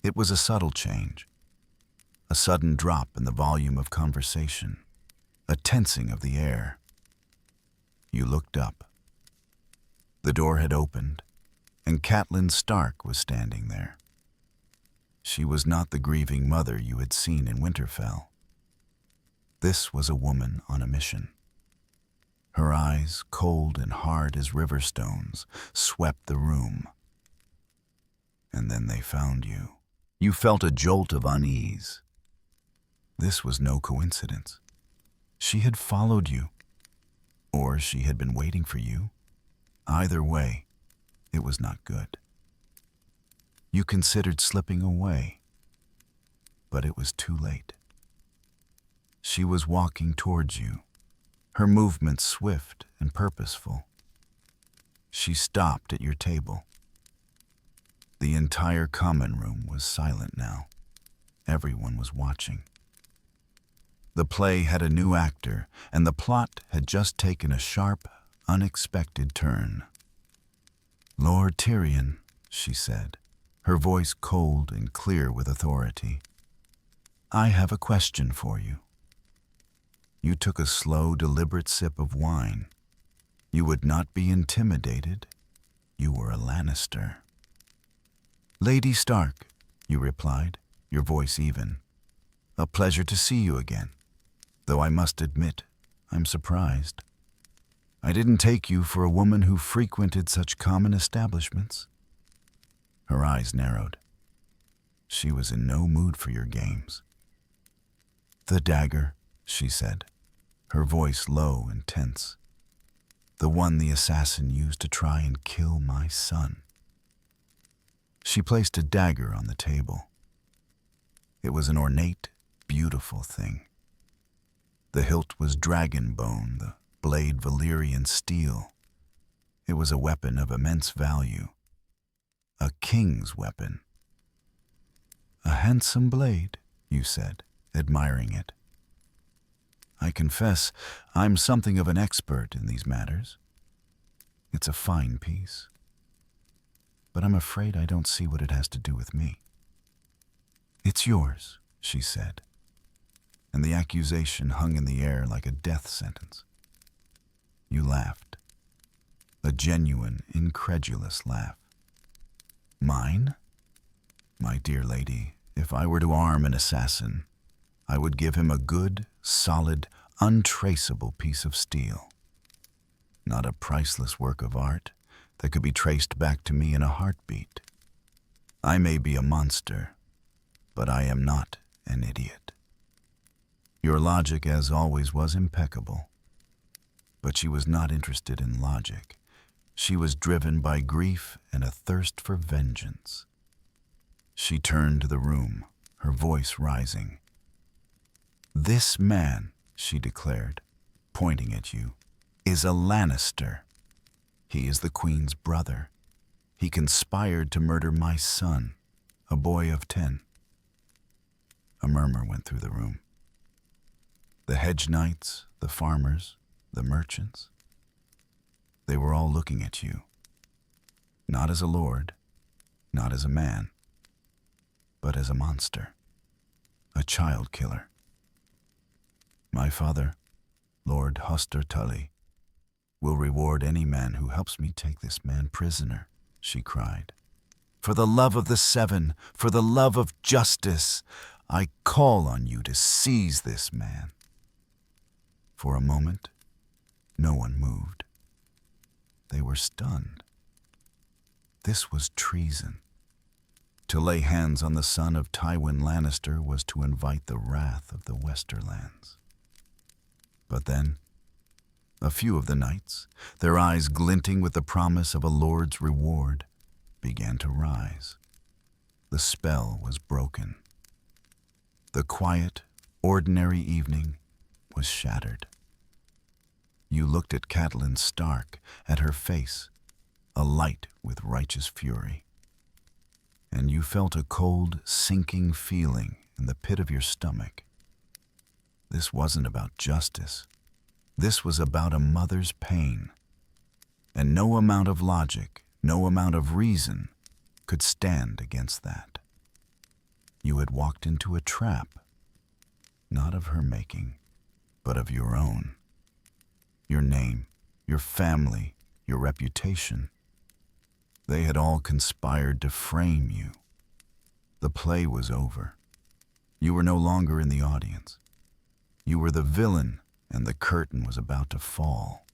It was a subtle change, a sudden drop in the volume of conversation, a tensing of the air. You looked up. The door had opened, and Catelyn Stark was standing there. She was not the grieving mother you had seen in Winterfell. This was a woman on a mission. Her eyes, cold and hard as river stones, swept the room. And then they found you. You felt a jolt of unease. This was no coincidence. She had followed you, or she had been waiting for you. Either way, it was not good. You considered slipping away, but it was too late. She was walking towards you, her movements swift and purposeful. She stopped at your table. The entire common room was silent now. Everyone was watching. The play had a new actor, and the plot had just taken a sharp, unexpected turn. "Lord Tyrion," she said, her voice cold and clear with authority, "I have a question for you." You took a slow, deliberate sip of wine. You would not be intimidated. You were a Lannister. "Lady Stark," you replied, your voice even. "A pleasure to see you again, though I must admit I'm surprised. I didn't take you for a woman who frequented such common establishments." Her eyes narrowed. She was in no mood for your games. "The dagger," she said, her voice low and tense. "The one the assassin used to try and kill my son." She placed a dagger on the table. It was an ornate, beautiful thing. The hilt was dragon bone, the blade Valyrian steel. It was a weapon of immense value. A king's weapon. "A handsome blade," you said, admiring it. "I confess I'm something of an expert in these matters. It's a fine piece. But I'm afraid I don't see what it has to do with me." "It's yours," she said, and the accusation hung in the air like a death sentence. You laughed. A genuine, incredulous laugh. "Mine? My dear lady, if I were to arm an assassin, I would give him a good, solid, untraceable piece of steel. Not a priceless work of art that could be traced back to me in a heartbeat. I may be a monster, but I am not an idiot." Your logic, as always, was impeccable. But she was not interested in logic. She was driven by grief and a thirst for vengeance. She turned to the room, her voice rising. "This man," she declared, pointing at you, "is a Lannister. He is the Queen's brother. He conspired to murder my son, a boy of 10. A murmur went through the room. The hedge knights, the farmers, the merchants, they were all looking at you. Not as a lord, not as a man, but as a monster, a child killer. "My father, Lord Hoster Tully, will reward any man who helps me take this man prisoner," she cried. "For the love of the Seven, for the love of justice, I call on you to seize this man." For a moment, no one moved. They were stunned. This was treason. To lay hands on the son of Tywin Lannister was to invite the wrath of the Westerlands. But then, a few of the knights, their eyes glinting with the promise of a lord's reward, began to rise. The spell was broken. The quiet, ordinary evening was shattered. You looked at Catelyn Stark, at her face, alight with righteous fury. and you felt a cold, sinking feeling in the pit of your stomach. This wasn't about justice. This was about a mother's pain. And no amount of logic, no amount of reason could stand against that. You had walked into a trap, not of her making, but of your own. Your name, your family, your reputation. They had all conspired to frame you. The play was over. You were no longer in the audience. You were the villain, and the curtain was about to fall.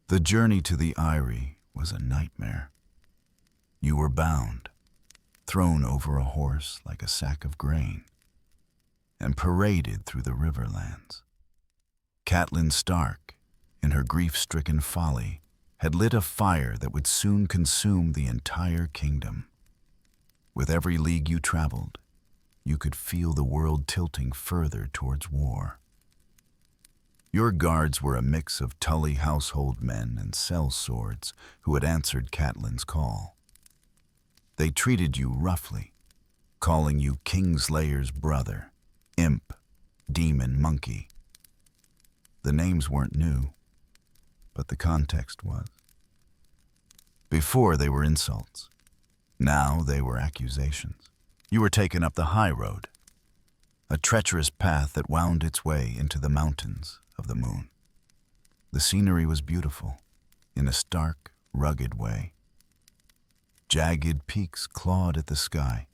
The journey to the Eyrie was a nightmare. You were bound, thrown over a horse like a sack of grain, and paraded through the riverlands. Catelyn Stark, in her grief-stricken folly, had lit a fire that would soon consume the entire kingdom. With every league you traveled, you could feel the world tilting further towards war. Your guards were a mix of Tully household men and sellswords who had answered Catelyn's call. They treated you roughly, calling you Kingslayer's brother, imp, demon, monkey. The names weren't new, but the context was. Before they were insults. Now they were accusations. You were taken up the high road, a treacherous path that wound its way into the mountains of the moon. The scenery was beautiful, in a stark, rugged way. Jagged peaks clawed at the sky,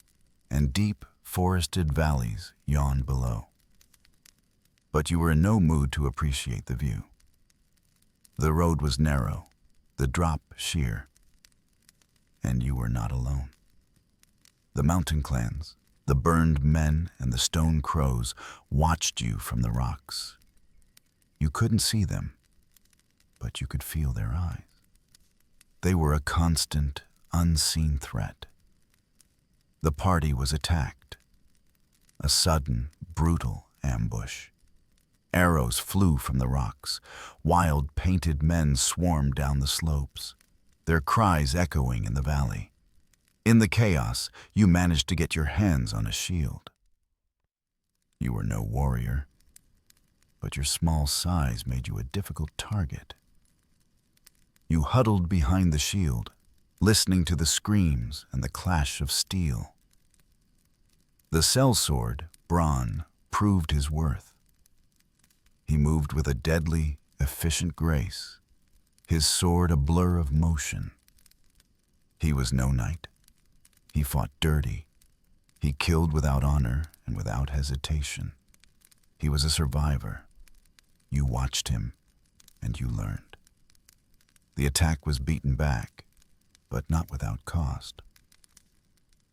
and deep, forested valleys yawned below. But you were in no mood to appreciate the view. The road was narrow, the drop sheer, and you were not alone. The mountain clans, the burned men, and the stone crows watched you from the rocks. You couldn't see them, but you could feel their eyes. They were a constant, unseen threat. The party was attacked. A sudden, brutal ambush. Arrows flew from the rocks. Wild, painted men swarmed down the slopes, their cries echoing in the valley. In the chaos, you managed to get your hands on a shield. You were no warrior, but your small size made you a difficult target. You huddled behind the shield, listening to the screams and the clash of steel. The sellsword, Bronn, proved his worth. He moved with a deadly, efficient grace, his sword a blur of motion. He was no knight. He fought dirty. He killed without honor and without hesitation. He was a survivor. You watched him, and you learned. The attack was beaten back, but not without cost.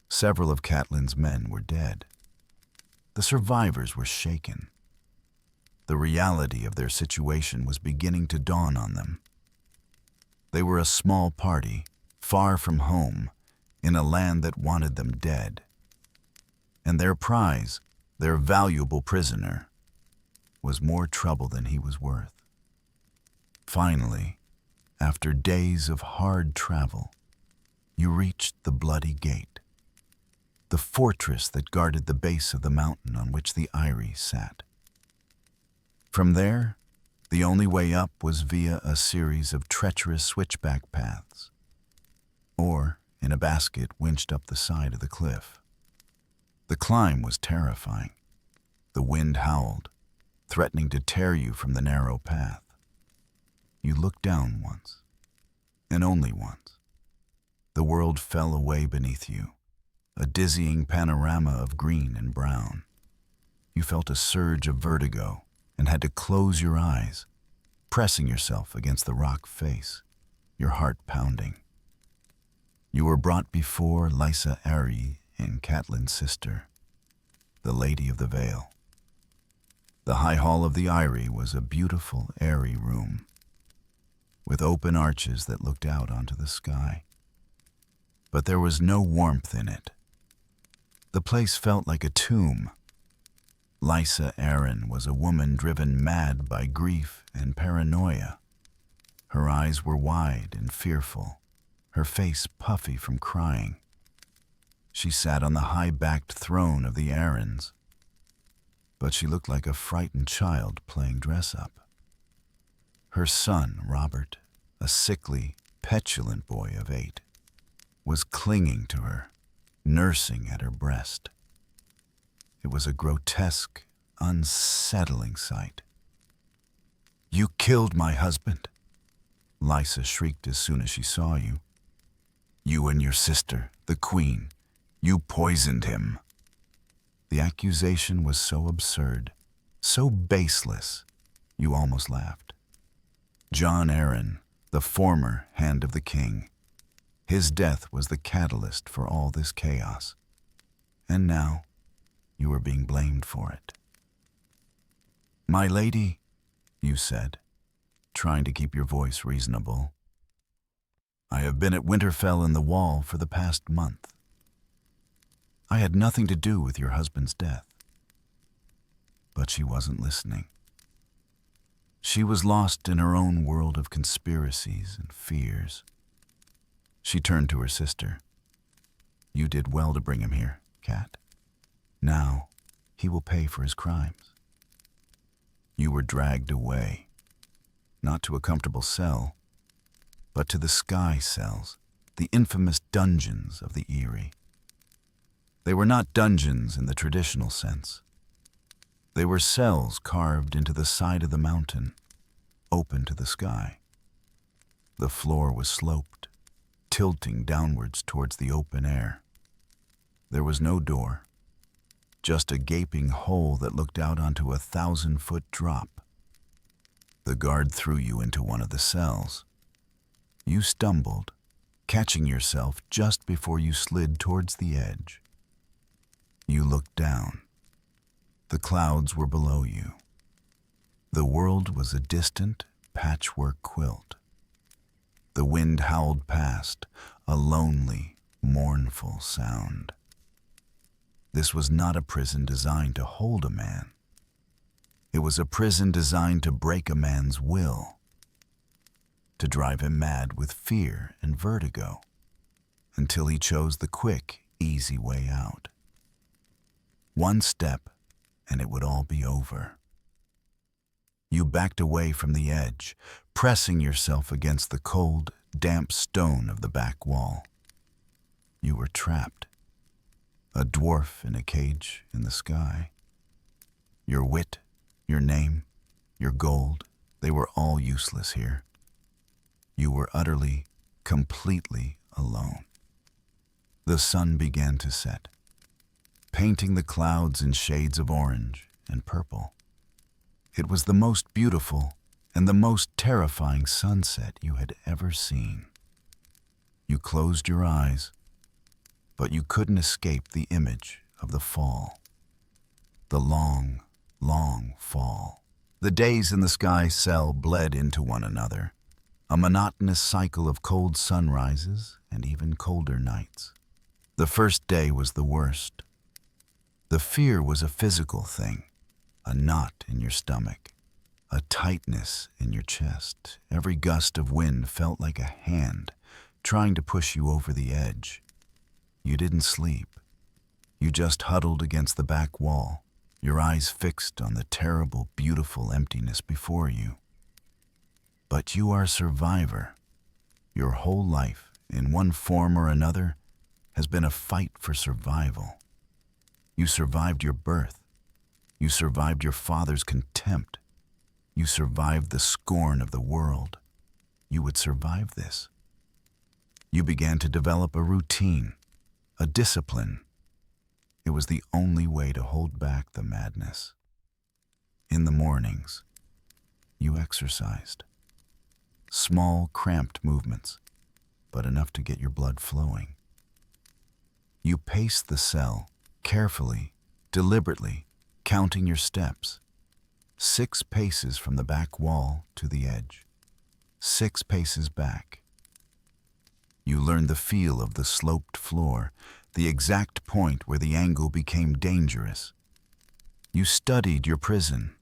Several of Catelyn's men were dead. The survivors were shaken. The reality of their situation was beginning to dawn on them. They were a small party, far from home, in a land that wanted them dead. And their prize, their valuable prisoner, was more trouble than he was worth. Finally, after days of hard travel, you reached the Bloody Gate, the fortress that guarded the base of the mountain on which the Eyrie sat. From there, the only way up was via a series of treacherous switchback paths, or in a basket winched up the side of the cliff. The climb was terrifying. The wind howled, threatening to tear you from the narrow path. You looked down once, and only once. The world fell away beneath you, a dizzying panorama of green and brown. You felt a surge of vertigo and had to close your eyes, pressing yourself against the rock face, your heart pounding. You were brought before Lysa Arryn and Catelyn's sister, the Lady of the Vale. The high hall of the Eyrie was a beautiful, airy room, with open arches that looked out onto the sky. But there was no warmth in it. The place felt like a tomb. Lysa Arryn was a woman driven mad by grief and paranoia. Her eyes were wide and fearful, her face puffy from crying. She sat on the high-backed throne of the Arryns, but she looked like a frightened child playing dress-up. Her son, Robert, a sickly, petulant boy of 8, was clinging to her, nursing at her breast. It was a grotesque, unsettling sight. "You killed my husband," Lysa shrieked as soon as she saw you. "You and your sister, the queen, you poisoned him." The accusation was so absurd, so baseless, you almost laughed. Jon Arryn, the former Hand of the King, his death was the catalyst for all this chaos. And now, you were being blamed for it. "My lady," you said, trying to keep your voice reasonable, "I have been at Winterfell in the Wall for the past month. I had nothing to do with your husband's death." But she wasn't listening. She was lost in her own world of conspiracies and fears. She turned to her sister. "You did well to bring him here, Cat. Now, he will pay for his crimes." You were dragged away, not to a comfortable cell, but to the sky cells, the infamous dungeons of the Eyrie. They were not dungeons in the traditional sense. They were cells carved into the side of the mountain, open to the sky. The floor was sloped, tilting downwards towards the open air. There was no door, just a gaping hole that looked out onto a 1,000-foot drop. The guard threw you into one of the cells. You stumbled, catching yourself just before you slid towards the edge. You looked down. The clouds were below you. The world was a distant patchwork quilt. The wind howled past, a lonely, mournful sound. This was not a prison designed to hold a man. It was a prison designed to break a man's will, to drive him mad with fear and vertigo, until he chose the quick, easy way out. One step, and it would all be over. You backed away from the edge, pressing yourself against the cold, damp stone of the back wall. You were trapped, a dwarf in a cage in the sky. Your wit, your name, your gold, they were all useless here. You were utterly, completely alone. The sun began to set, painting the clouds in shades of orange and purple. It was the most beautiful and the most terrifying sunset you had ever seen. You closed your eyes, but you couldn't escape the image of the fall. The long, long fall. The days in the sky cell bled into one another, a monotonous cycle of cold sunrises and even colder nights. The first day was the worst. The fear was a physical thing, a knot in your stomach, a tightness in your chest. Every gust of wind felt like a hand trying to push you over the edge. You didn't sleep. You just huddled against the back wall, your eyes fixed on the terrible, beautiful emptiness before you. But you are a survivor. Your whole life, in one form or another, has been a fight for survival. You survived your birth. You survived your father's contempt. You survived the scorn of the world. You would survive this. You began to develop a routine, a discipline. It was the only way to hold back the madness. In the mornings, you exercised. Small, cramped movements, but enough to get your blood flowing. You paced the cell, carefully, deliberately, counting your steps. 6 paces from the back wall to the edge. 6 paces back. You learned the feel of the sloped floor, the exact point where the angle became dangerous. You studied your prison,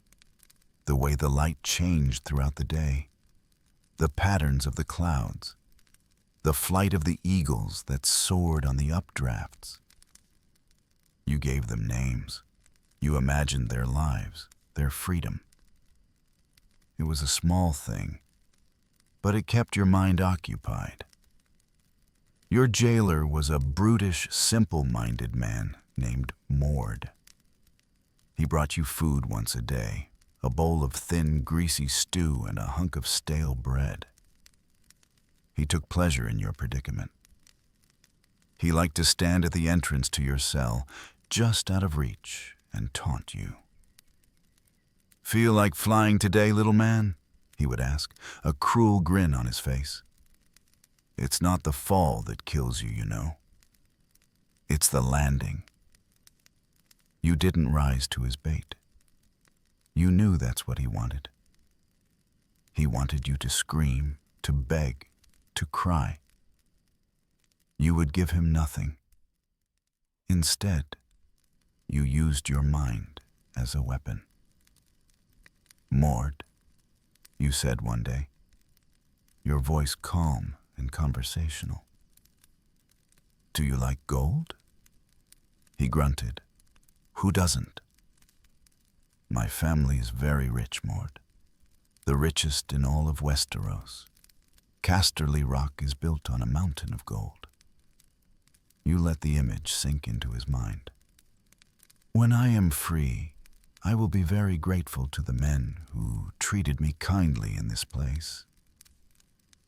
the way the light changed throughout the day, the patterns of the clouds, the flight of the eagles that soared on the updrafts. You gave them names. You imagined their lives, their freedom. It was a small thing, but it kept your mind occupied. Your jailer was a brutish, simple-minded man named Mord. He brought you food once a day, a bowl of thin, greasy stew and a hunk of stale bread. He took pleasure in your predicament. He liked to stand at the entrance to your cell, just out of reach, and taunt you. "Feel like flying today, little man?" he would ask, a cruel grin on his face. "It's not the fall that kills you, you know. It's the landing." You didn't rise to his bait. You knew that's what he wanted. He wanted you to scream, to beg, to cry. You would give him nothing. Instead, you used your mind as a weapon. "Mord," you said one day, your voice calm and conversational. "Do you like gold?" He grunted. "Who doesn't?" "My family is very rich, Mord. The richest in all of Westeros. Casterly Rock is built on a mountain of gold." You let the image sink into his mind. "When I am free, I will be very grateful to the men who treated me kindly in this place.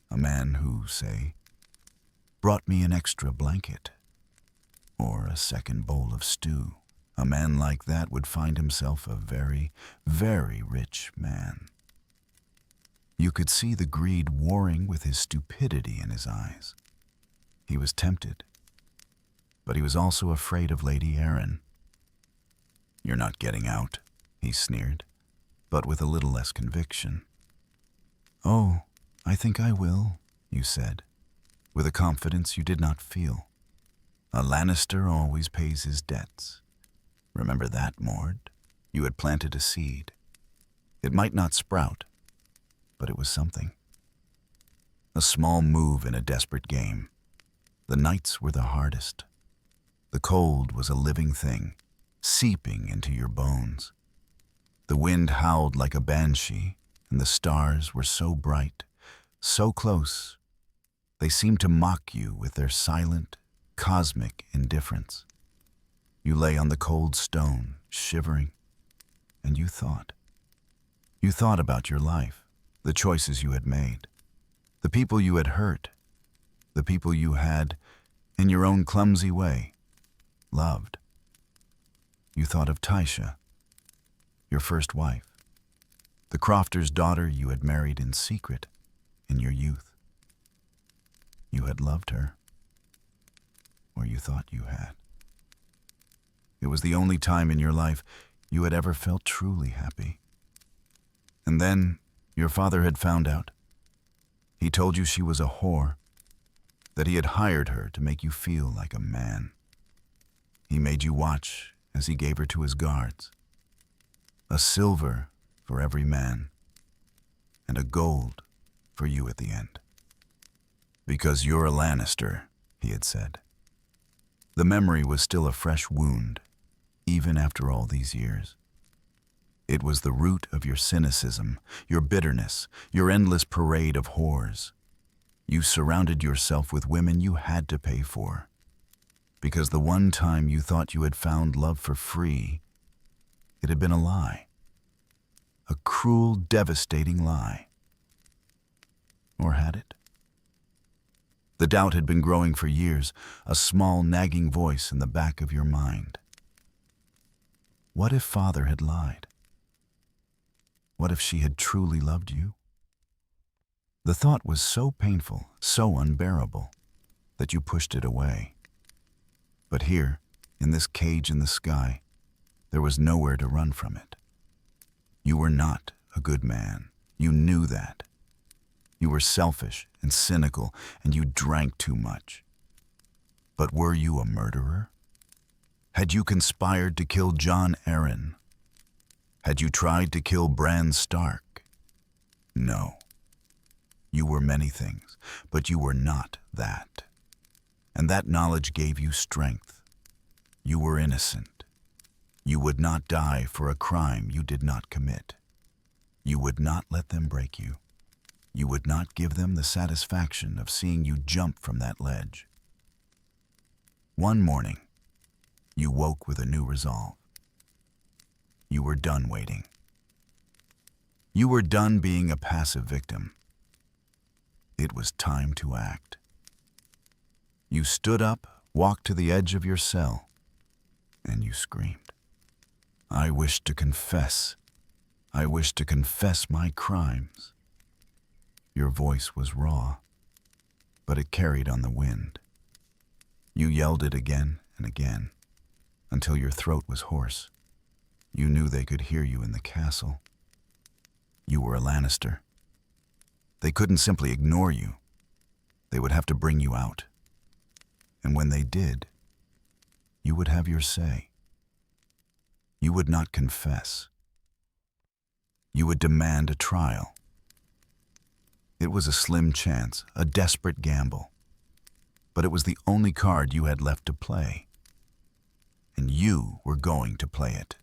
A man who, say, brought me an extra blanket or a second bowl of stew. A man like that would find himself a very, very rich man." You could see the greed warring with his stupidity in his eyes. He was tempted, but he was also afraid of Lady Arryn. "You're not getting out," he sneered, but with a little less conviction. "Oh, I think I will," you said, with a confidence you did not feel. "A Lannister always pays his debts. Remember that, Mord? You had planted a seed. It might not sprout, but it was something. A small move in a desperate game. The nights were the hardest. The cold was a living thing, seeping into your bones. The wind howled like a banshee, and the stars were so bright, so close, they seemed to mock you with their silent, cosmic indifference. You lay on the cold stone, shivering, and you thought. You thought about your life, the choices you had made, the people you had hurt, the people you had, in your own clumsy way, loved. You thought of Tysha, your first wife, the crofter's daughter you had married in secret in your youth. You had loved her, or you thought you had. It was the only time in your life you had ever felt truly happy. And then your father had found out. He told you she was a whore, that he had hired her to make you feel like a man. He made you watch as he gave her to his guards. A silver for every man, and a gold for you at the end. "Because you're a Lannister," he had said. The memory was still a fresh wound, even after all these years. It was the root of your cynicism, your bitterness, your endless parade of whores. You surrounded yourself with women you had to pay for, because the one time you thought you had found love for free, it had been a lie. A cruel, devastating lie. Or had it? The doubt had been growing for years, a small, nagging voice in the back of your mind. What if Father had lied? What if she had truly loved you? The thought was so painful, so unbearable, that you pushed it away. But here, in this cage in the sky, there was nowhere to run from it. You were not a good man. You knew that. You were selfish and cynical, and you drank too much. But were you a murderer? Had you conspired to kill Jon Arryn? Had you tried to kill Bran Stark? No. You were many things, but you were not that. And that knowledge gave you strength. You were innocent. You would not die for a crime you did not commit. You would not let them break you. You would not give them the satisfaction of seeing you jump from that ledge. One morning, you woke with a new resolve. You were done waiting. You were done being a passive victim. It was time to act. You stood up, walked to the edge of your cell, and you screamed. I wish to confess. I wish to confess my crimes. Your voice was raw, but it carried on the wind. You yelled it again and again, until your throat was hoarse. You knew they could hear you in the castle. You were a Lannister. They couldn't simply ignore you. They would have to bring you out. And when they did, you would have your say. You would not confess. You would demand a trial. It was a slim chance, a desperate gamble. But it was the only card you had left to play. And you were going to play it.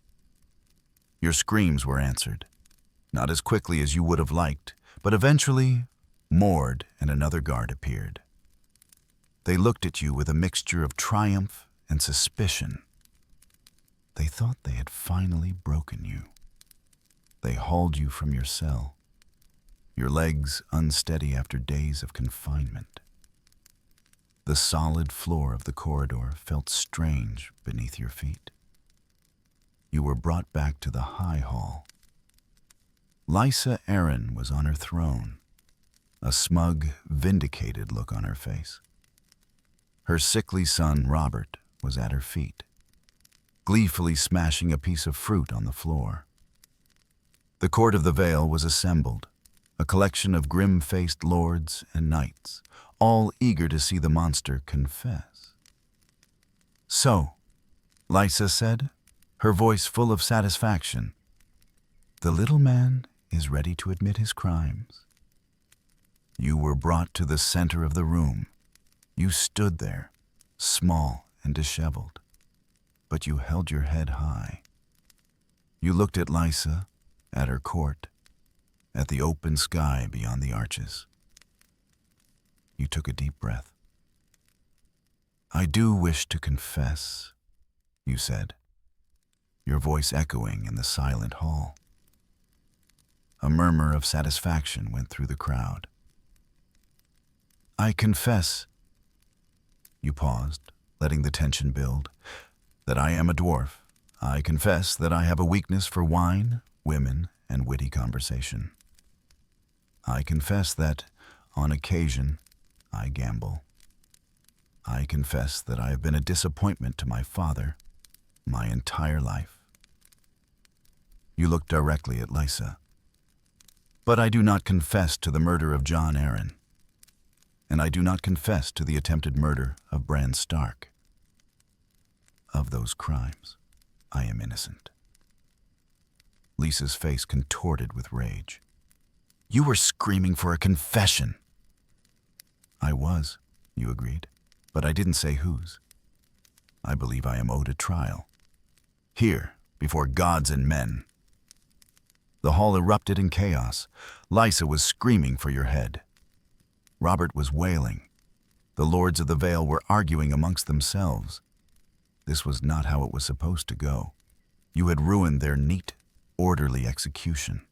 Your screams were answered, not as quickly as you would have liked, but eventually, Mord and another guard appeared. They looked at you with a mixture of triumph and suspicion. They thought they had finally broken you. They hauled you from your cell, your legs unsteady after days of confinement. The solid floor of the corridor felt strange beneath your feet. You were brought back to the high hall. Lysa Arryn was on her throne, a smug, vindicated look on her face. Her sickly son, Robert, was at her feet, gleefully smashing a piece of fruit on the floor. The court of the Vale was assembled, a collection of grim-faced lords and knights, all eager to see the monster confess. So, Lysa said, her voice full of satisfaction, the little man is ready to admit his crimes. You were brought to the center of the room. You stood there, small and disheveled, but you held your head high. You looked at Lysa, at her court, at the open sky beyond the arches. You took a deep breath. I do wish to confess, you said, your voice echoing in the silent hall. A murmur of satisfaction went through the crowd. I confess, you paused, letting the tension build, that I am a dwarf. I confess that I have a weakness for wine, women, and witty conversation. I confess that, on occasion, I gamble. I confess that I have been a disappointment to my father my entire life. You looked directly at Lysa. But I do not confess to the murder of Jon Arryn. And I do not confess to the attempted murder of Bran Stark. Of those crimes, I am innocent. Lysa's face contorted with rage. You were screaming for a confession. I was, you agreed, but I didn't say whose. I believe I am owed a trial. Here, before gods and men. The hall erupted in chaos. Lysa was screaming for your head. Robert was wailing. The lords of the Vale were arguing amongst themselves. This was not how it was supposed to go. You had ruined their neat, orderly execution.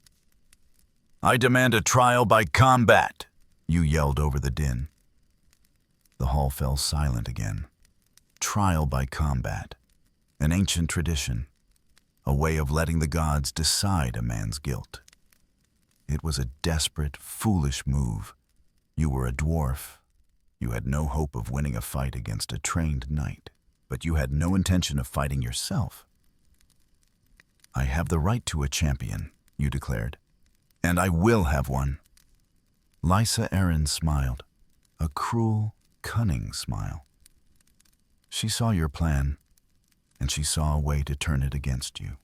I demand a trial by combat, you yelled over the din. The hall fell silent again. Trial by combat, an ancient tradition, a way of letting the gods decide a man's guilt. It was a desperate, foolish move. You were a dwarf. You had no hope of winning a fight against a trained knight, but you had no intention of fighting yourself. I have the right to a champion, you declared, and I will have one. Lysa Arryn smiled, a cruel, cunning smile. She saw your plan, and she saw a way to turn it against you.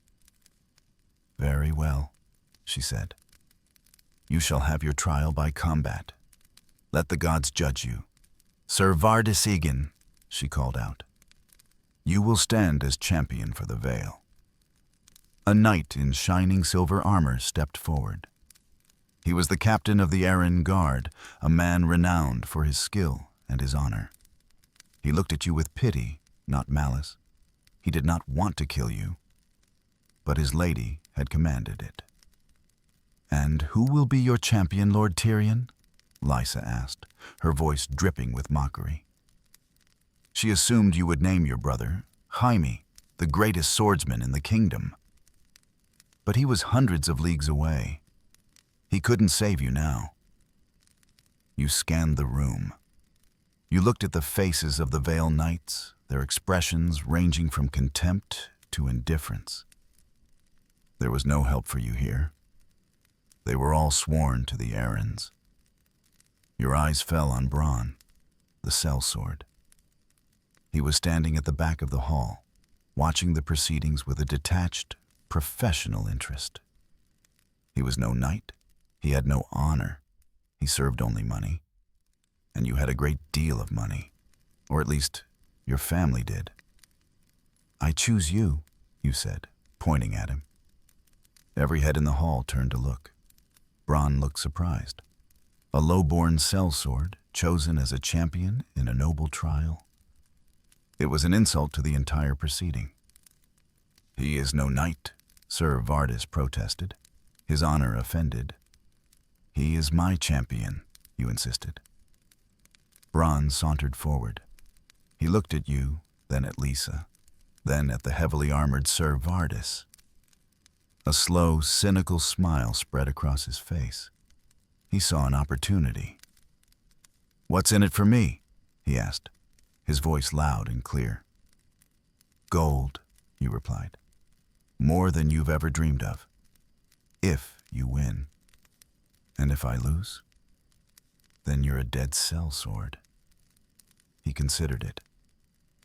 Very well, she said. You shall have your trial by combat. Let the gods judge you. Sir Vardisigan, she called out. You will stand as champion for the Vale." A knight in shining silver armor stepped forward. He was the captain of the Arryn Guard, a man renowned for his skill and his honor. He looked at you with pity, not malice. He did not want to kill you, but his lady had commanded it. "And who will be your champion, Lord Tyrion?" Lysa asked, her voice dripping with mockery. She assumed you would name your brother, Jaime, the greatest swordsman in the kingdom. But he was hundreds of leagues away. He couldn't save you now. You scanned the room. You looked at the faces of the Vale Knights, their expressions ranging from contempt to indifference. There was no help for you here. They were all sworn to the Arryns. Your eyes fell on Bronn, the sellsword. He was standing at the back of the hall, watching the proceedings with a detached, professional interest. He was no knight. He had no honor. He served only money. And you had a great deal of money, or at least your family did. "I choose you," you said, pointing at him. Every head in the hall turned to look. Bronn looked surprised. A low-born sellsword, chosen as a champion in a noble trial. It was an insult to the entire proceeding. "He is no knight," Sir Vardis protested, his honor offended. "He is my champion," you insisted. Bronn sauntered forward. He looked at you, then at Lysa, then at the heavily armored Sir Vardis. A slow, cynical smile spread across his face. He saw an opportunity. "What's in it for me?" he asked, his voice loud and clear. "Gold," you replied. "More than you've ever dreamed of. If you win. And if I lose, then you're a dead sellsword." He considered it.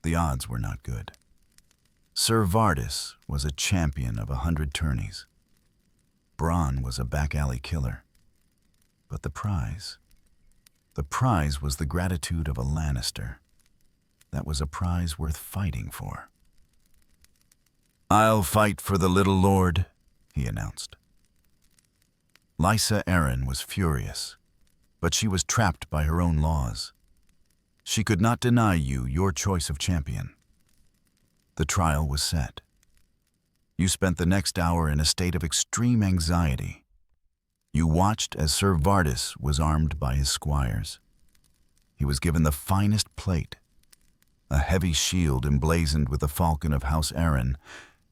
The odds were not good. Sir Vardis was a champion of 100 tourneys. Bronn was a back-alley killer. But the prize was the gratitude of a Lannister. That was a prize worth fighting for. "I'll fight for the little lord," he announced. Lysa Arryn was furious, but she was trapped by her own laws. She could not deny you your choice of champion. The trial was set. You spent the next hour in a state of extreme anxiety. You watched as Sir Vardis was armed by his squires. He was given the finest plate, a heavy shield emblazoned with the falcon of House Arryn,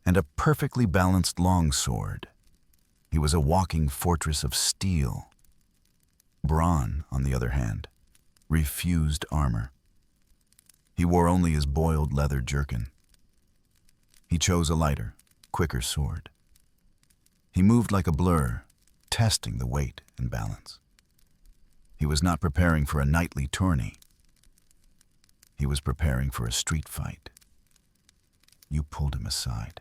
and a perfectly balanced longsword. He was a walking fortress of steel. Bronn, on the other hand, refused armor. He wore only his boiled leather jerkin. He chose a lighter, quicker sword. He moved like a blur, testing the weight and balance. He was not preparing for a knightly tourney. He was preparing for a street fight. You pulled him aside.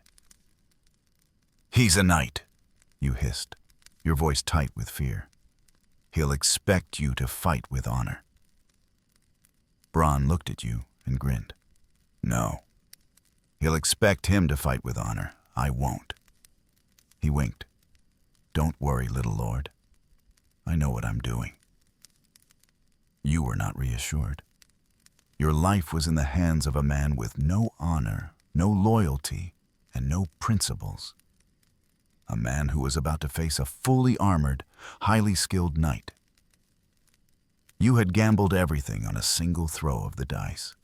"He's a knight," you hissed, your voice tight with fear. "He'll expect you to fight with honor." Bronn looked at you and grinned. "No. He'll expect him to fight with honor. I won't." He winked. "Don't worry, little lord. I know what I'm doing." You were not reassured. Your life was in the hands of a man with no honor, no loyalty, and no principles. A man who was about to face a fully armored, highly skilled knight. You had gambled everything on a single throw of the dice.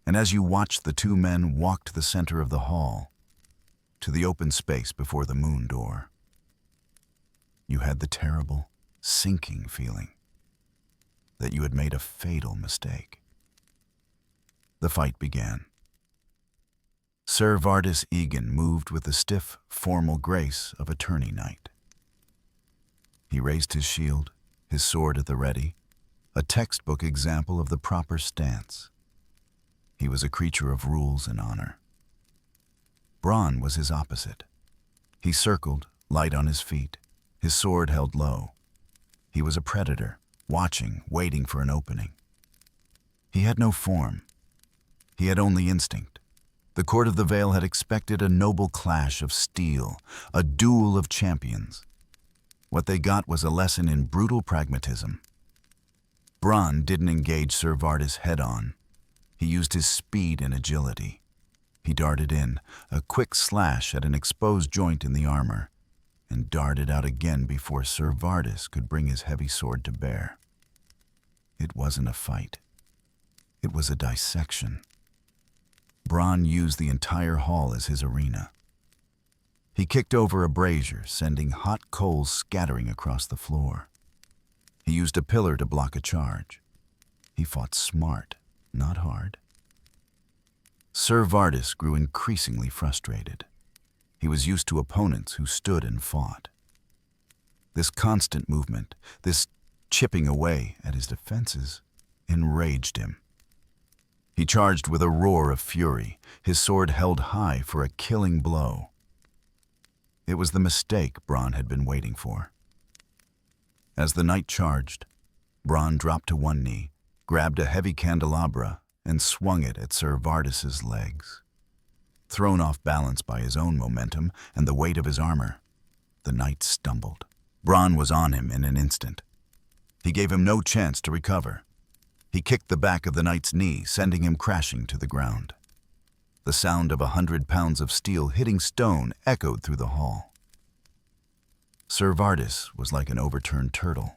And as you watched the two men walk to the center of the hall, to the open space before the moon door, you had the terrible, sinking feeling that you had made a fatal mistake. The fight began. Sir Vardis Egan moved with the stiff, formal grace of a tourney knight. He raised his shield, his sword at the ready, a textbook example of the proper stance. He was a creature of rules and honor. Bronn was his opposite. He circled, light on his feet, his sword held low. He was a predator, watching, waiting for an opening. He had no form. He had only instinct, The court of the Vale had expected a noble clash of steel, a duel of champions. What they got was a lesson in brutal pragmatism. Bronn didn't engage Ser Vardis head-on. He used his speed and agility. He darted in, a quick slash at an exposed joint in the armor, and darted out again before Ser Vardis could bring his heavy sword to bear. It wasn't a fight. It was a dissection. Bronn used the entire hall as his arena. He kicked over a brazier, sending hot coals scattering across the floor. He used a pillar to block a charge. He fought smart, not hard. Ser Vardis grew increasingly frustrated. He was used to opponents who stood and fought. This constant movement, this chipping away at his defenses, enraged him. He charged with a roar of fury, his sword held high for a killing blow. It was the mistake Bronn had been waiting for. As the knight charged, Bronn dropped to one knee, grabbed a heavy candelabra, and swung it at Ser Vardis's legs. Thrown off balance by his own momentum and the weight of his armor, the knight stumbled. Bronn was on him in an instant. He gave him no chance to recover. He kicked the back of the knight's knee, sending him crashing to the ground. The sound of 100 pounds of steel hitting stone echoed through the hall. Ser Vardis was like an overturned turtle.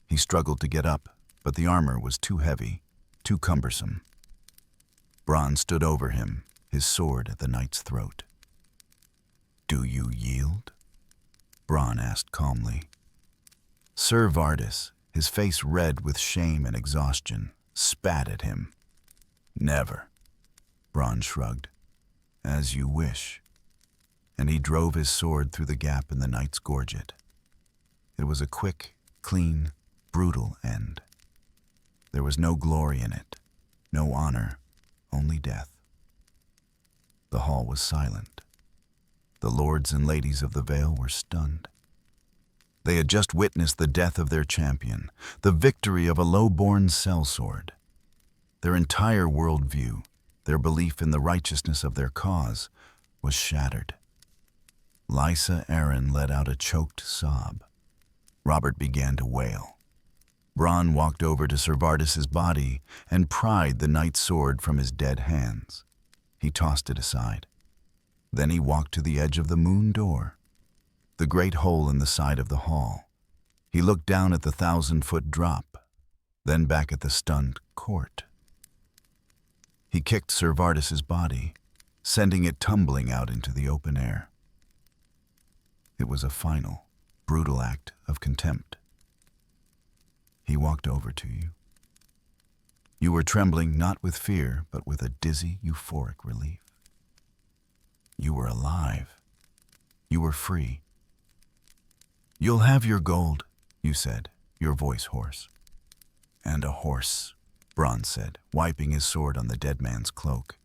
He struggled to get up, but the armor was too heavy, too cumbersome. Bronn stood over him, his sword at the knight's throat. "Do you yield?" Bronn asked calmly. Ser Vardis, his face red with shame and exhaustion, spat at him. "Never." Bronn shrugged. "As you wish." And he drove his sword through the gap in the knight's gorget. It was a quick, clean, brutal end. There was no glory in it, no honor, only death. The hall was silent. The lords and ladies of the Vale were stunned. They had just witnessed the death of their champion, the victory of a low-born sellsword. Their entire worldview, their belief in the righteousness of their cause, was shattered. Lysa Arryn let out a choked sob. Robert began to wail. Bronn walked over to Ser Vardis's body and pried the knight's sword from his dead hands. He tossed it aside. Then he walked to the edge of the moon door, the great hole in the side of the hall. He looked down at the 1,000-foot drop, then back at the stunned court. He kicked Ser Vardis's body, sending it tumbling out into the open air. It was a final, brutal act of contempt. He walked over to you. You were trembling not with fear, but with a dizzy, euphoric relief. You were alive. You were free. "You'll have your gold," you said, your voice hoarse. "And a horse," Bronn said, wiping his sword on the dead man's cloak.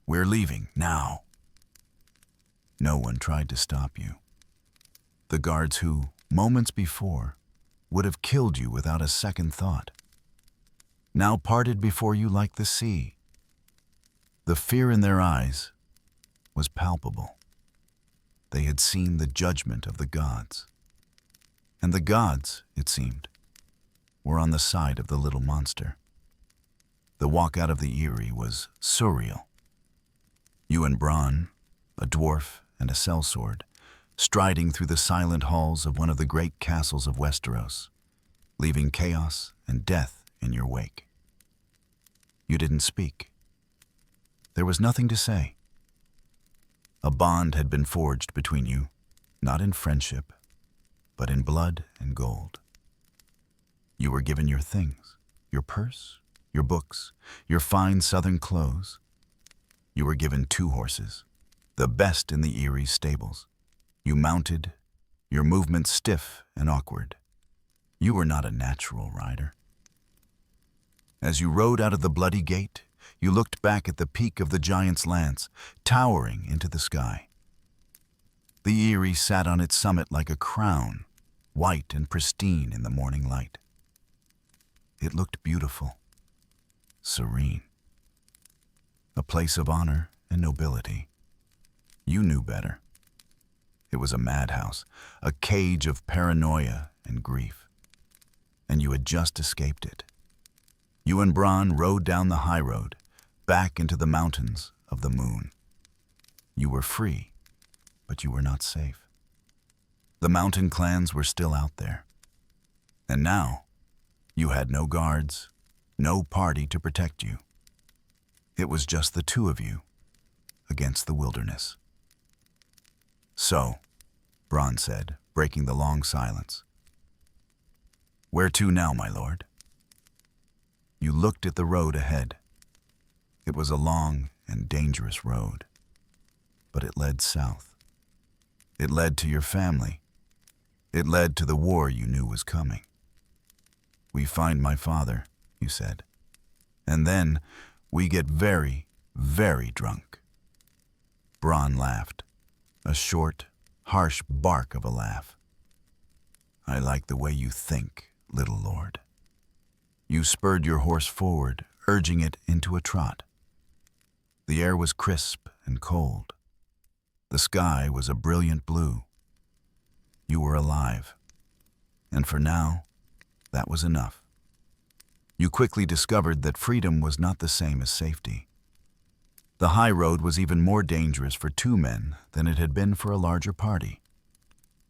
"We're leaving, now." No one tried to stop you. The guards who, moments before, would have killed you without a second thought, now parted before you like the sea. The fear in their eyes was palpable. They had seen the judgment of the gods. And the gods, it seemed, were on the side of the little monster. The walk out of the Eyrie was surreal. You and Bronn, a dwarf and a sellsword, striding through the silent halls of one of the great castles of Westeros, leaving chaos and death in your wake. You didn't speak. There was nothing to say. A bond had been forged between you, not in friendship, but in blood and gold. You were given your things, your purse, your books, your fine southern clothes. You were given 2 horses, the best in the Eyrie stables. You mounted, your movements stiff and awkward. You were not a natural rider. As you rode out of the bloody gate, you looked back at the peak of the giant's lance, towering into the sky. The Eyrie sat on its summit like a crown, white and pristine in the morning light. It looked beautiful, serene. A place of honor and nobility. You knew better. It was a madhouse, a cage of paranoia and grief. And you had just escaped it. You and Bronn rode down the high road, back into the mountains of the moon. You were free, but you were not safe. The mountain clans were still out there. And now, you had no guards, no party to protect you. It was just the two of you against the wilderness. So, Bronn said, breaking the long silence. Where to now, my lord? You looked at the road ahead. It was a long and dangerous road, but it led south. It led to your family. It led to the war you knew was coming. We find my father, you said, and then we get very, very drunk. Bronn laughed, a short, harsh bark of a laugh. I like the way you think, little lord. You spurred your horse forward, urging it into a trot. The air was crisp and cold. The sky was a brilliant blue. You were alive, and for now, that was enough. You quickly discovered that freedom was not the same as safety. The high road was even more dangerous for two men than it had been for a larger party.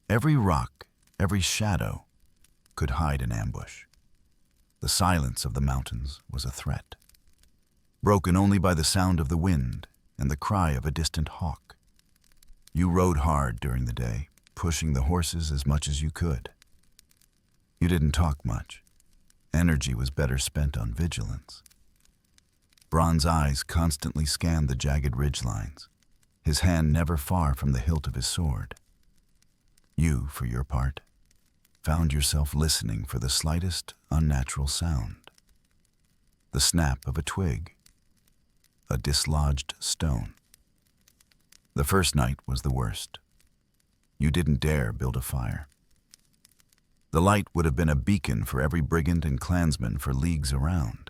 Every rock, every shadow, could hide an ambush. The silence of the mountains was a threat, broken only by the sound of the wind and the cry of a distant hawk. You rode hard during the day, pushing the horses as much as you could. You didn't talk much. Energy was better spent on vigilance. Bronn's eyes constantly scanned the jagged ridgelines, his hand never far from the hilt of his sword. You, for your part, found yourself listening for the slightest unnatural sound. The snap of a twig, a dislodged stone. The first night was the worst. You didn't dare build a fire. The light would have been a beacon for every brigand and clansman for leagues around.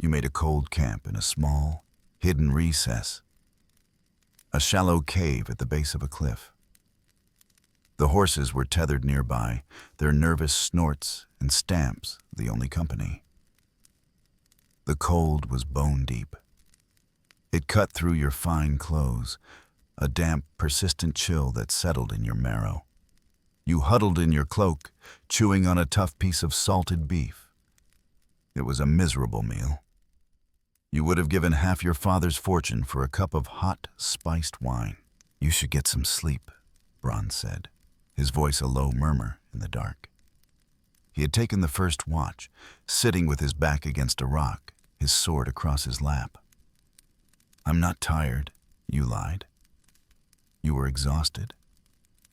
You made a cold camp in a small, hidden recess, a shallow cave at the base of a cliff. The horses were tethered nearby, their nervous snorts and stamps the only company. The cold was bone deep. It cut through your fine clothes, a damp, persistent chill that settled in your marrow. You huddled in your cloak, chewing on a tough piece of salted beef. It was a miserable meal. You would have given half your father's fortune for a cup of hot, spiced wine. You should get some sleep, Bronn said, his voice a low murmur in the dark. He had taken the first watch, sitting with his back against a rock, his sword across his lap. I'm not tired, you lied. You were exhausted,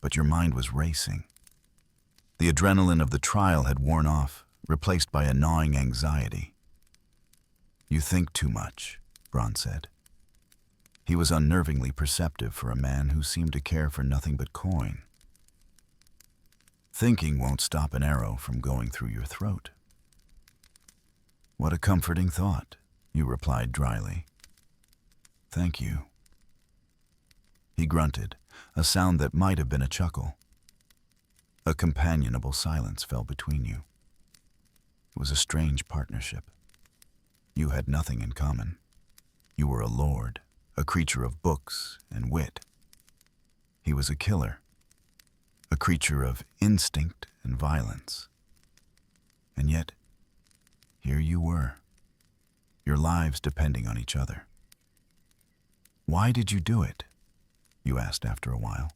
but your mind was racing. The adrenaline of the trial had worn off, replaced by a gnawing anxiety. You think too much, Bronn said. He was unnervingly perceptive for a man who seemed to care for nothing but coin. Thinking won't stop an arrow from going through your throat. What a comforting thought, you replied dryly. Thank you. He grunted, a sound that might have been a chuckle. A companionable silence fell between you. It was a strange partnership. You had nothing in common. You were a lord, a creature of books and wit. He was a killer, a creature of instinct and violence. And yet, here you were, your lives depending on each other. Why did you do it? You asked after a while.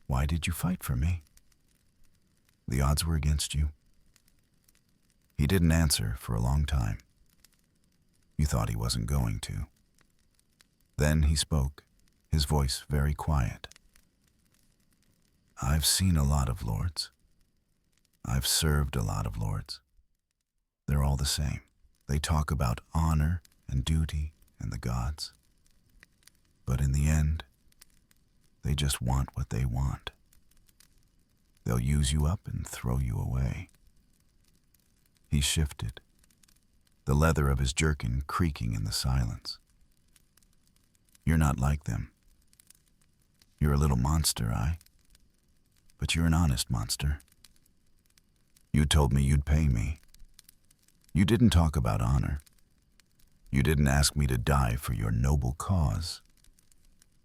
Why did you fight for me? The odds were against you. He didn't answer for a long time. You thought he wasn't going to. Then he spoke, his voice very quiet. I've seen a lot of lords. I've served a lot of lords. They're all the same. They talk about honor and duty and the gods. But in the end, they just want what they want. They'll use you up and throw you away. He shifted, the leather of his jerkin creaking in the silence. You're not like them. You're a little monster, but you're an honest monster. You told me you'd pay me. You didn't talk about honor. You didn't ask me to die for your noble cause.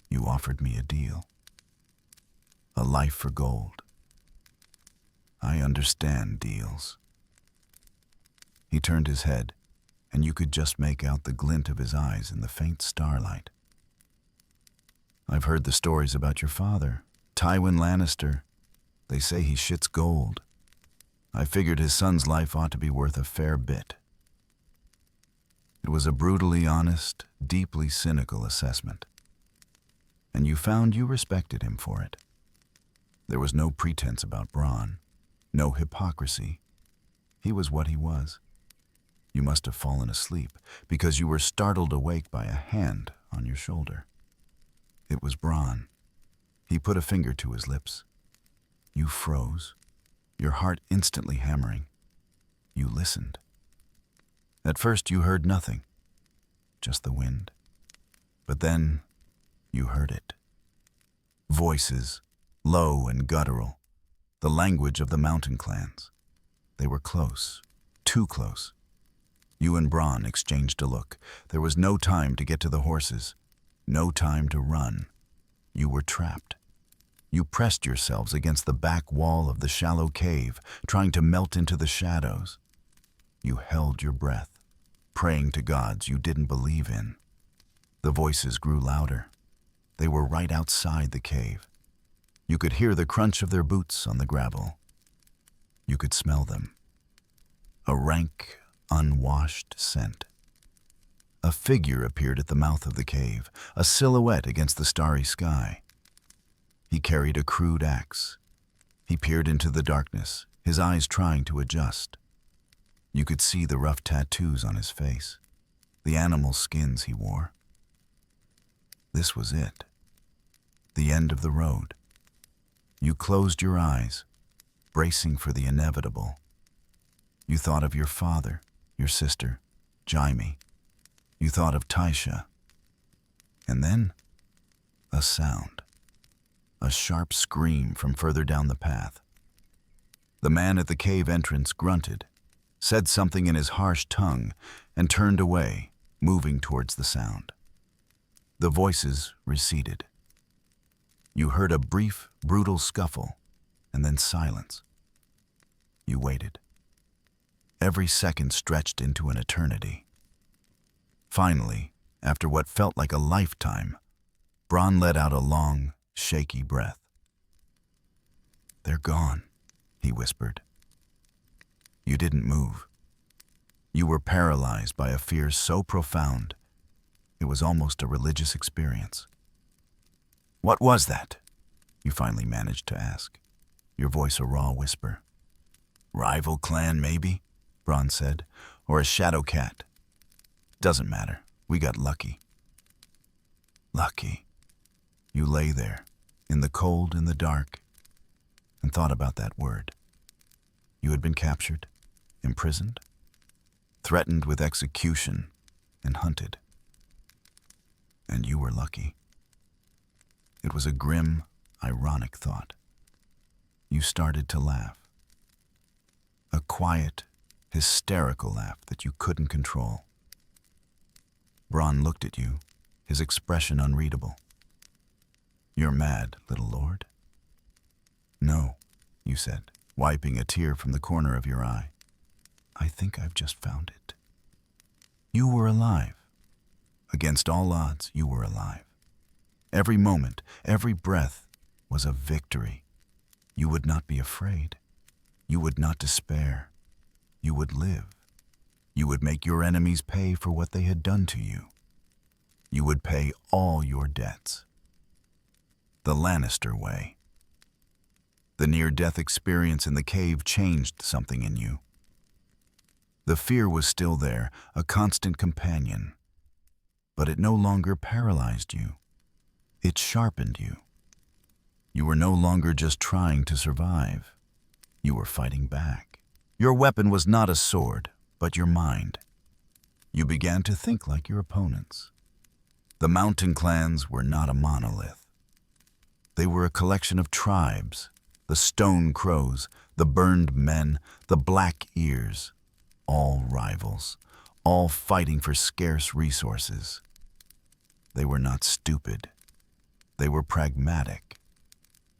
You offered me a deal. A life for gold. I understand deals. He turned his head, and you could just make out the glint of his eyes in the faint starlight. I've heard the stories about your father, Tyrion Lannister. They say he shits gold. I figured his son's life ought to be worth a fair bit. It was a brutally honest, deeply cynical assessment. And you found you respected him for it. There was no pretense about Bronn, no hypocrisy. He was what he was. You must have fallen asleep because you were startled awake by a hand on your shoulder. It was Bronn. He put a finger to his lips. You froze, your heart instantly hammering. You listened. At first you heard nothing, just the wind. But then you heard it. Voices, low and guttural, the language of the mountain clans. They were close, too close. You and Bronn exchanged a look. There was no time to get to the horses, no time to run. You were trapped. You pressed yourselves against the back wall of the shallow cave, trying to melt into the shadows. You held your breath, praying to gods you didn't believe in. The voices grew louder. They were right outside the cave. You could hear the crunch of their boots on the gravel. You could smell them. A rank, unwashed scent. A figure appeared at the mouth of the cave, a silhouette against the starry sky. He carried a crude axe. He peered into the darkness, his eyes trying to adjust. You could see the rough tattoos on his face, the animal skins he wore. This was it. The end of the road. You closed your eyes, bracing for the inevitable. You thought of your father, your sister, Jaime. You thought of Tysha. And then, a sound. A sharp scream from further down the path. The man at the cave entrance grunted, said something in his harsh tongue, and turned away, moving towards the sound. The voices receded. You heard a brief, brutal scuffle, and then silence. You waited. Every second stretched into an eternity. Finally, after what felt like a lifetime, Bronn let out a long, shaky breath. "They're gone," he whispered. You didn't move. You were paralyzed by a fear so profound, it was almost a religious experience. "What was that?" you finally managed to ask, your voice a raw whisper. "Rival clan, maybe?" Bronn said. "Or a shadow cat. Doesn't matter. We got lucky." Lucky. You lay there, in the cold and the dark, and thought about that word. You had been captured, imprisoned, threatened with execution, and hunted. And you were lucky. It was a grim, ironic thought. You started to laugh. A quiet, hysterical laugh that you couldn't control. Bronn looked at you, his expression unreadable. "You're mad, little lord." "No," you said, wiping a tear from the corner of your eye. "I think I've just found it." You were alive. Against all odds, you were alive. Every moment, every breath was a victory. You would not be afraid. You would not despair. You would live. You would make your enemies pay for what they had done to you. You would pay all your debts. The Lannister way. The near-death experience in the cave changed something in you. The fear was still there, a constant companion. But it no longer paralyzed you. It sharpened you. You were no longer just trying to survive. You were fighting back. Your weapon was not a sword, but your mind. You began to think like your opponents. The mountain clans were not a monolith. They were a collection of tribes, the Stone Crows, the Burned Men, the Black Ears, all rivals, all fighting for scarce resources. They were not stupid. They were pragmatic.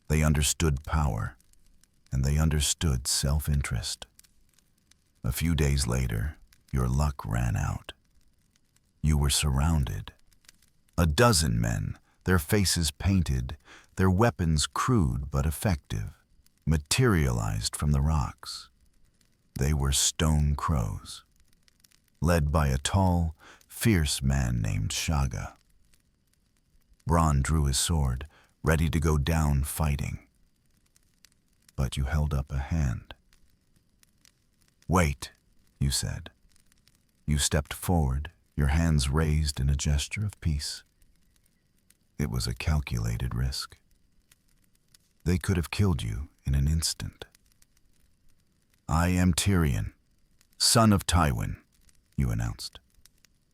They understood power, and they understood self-interest. A few days later, your luck ran out. You were surrounded. A dozen men, their faces painted, their weapons crude but effective, materialized from the rocks. They were Stone Crows, led by a tall, fierce man named Shaga. Bronn drew his sword, ready to go down fighting. But you held up a hand. "Wait," you said. You stepped forward, your hands raised in a gesture of peace. It was a calculated risk. They could have killed you in an instant. "I am Tyrion, son of Tywin," you announced,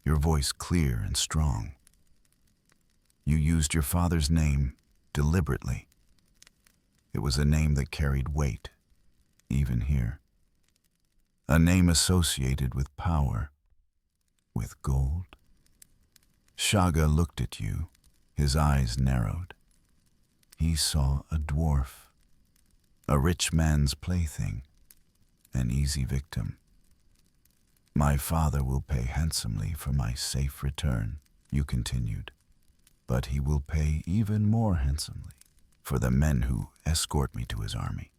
your voice clear and strong. You used your father's name deliberately. It was a name that carried weight, even here. A name associated with power, with gold. Shaga looked at you, his eyes narrowed. He saw a dwarf, a rich man's plaything, an easy victim. "My father will pay handsomely for my safe return," you continued, "but he will pay even more handsomely for the men who escort me to his army."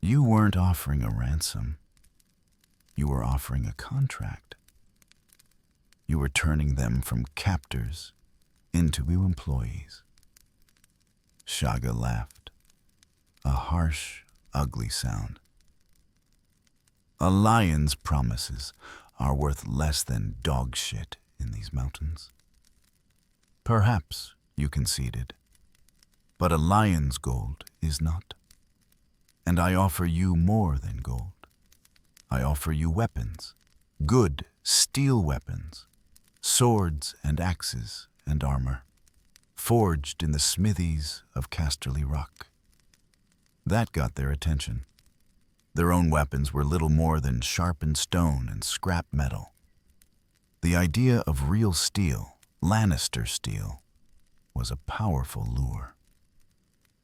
You weren't offering a ransom. You were offering a contract. You were turning them from captors into employees. Shaga laughed, a harsh, ugly sound. "A lion's promises are worth less than dog shit in these mountains." "Perhaps," you conceded, "but a lion's gold is not. And I offer you more than gold. I offer you weapons, good steel weapons, swords and axes and armor, forged in the smithies of Casterly Rock." That got their attention. Their own weapons were little more than sharpened stone and scrap metal. The idea of real steel, Lannister steel, was a powerful lure.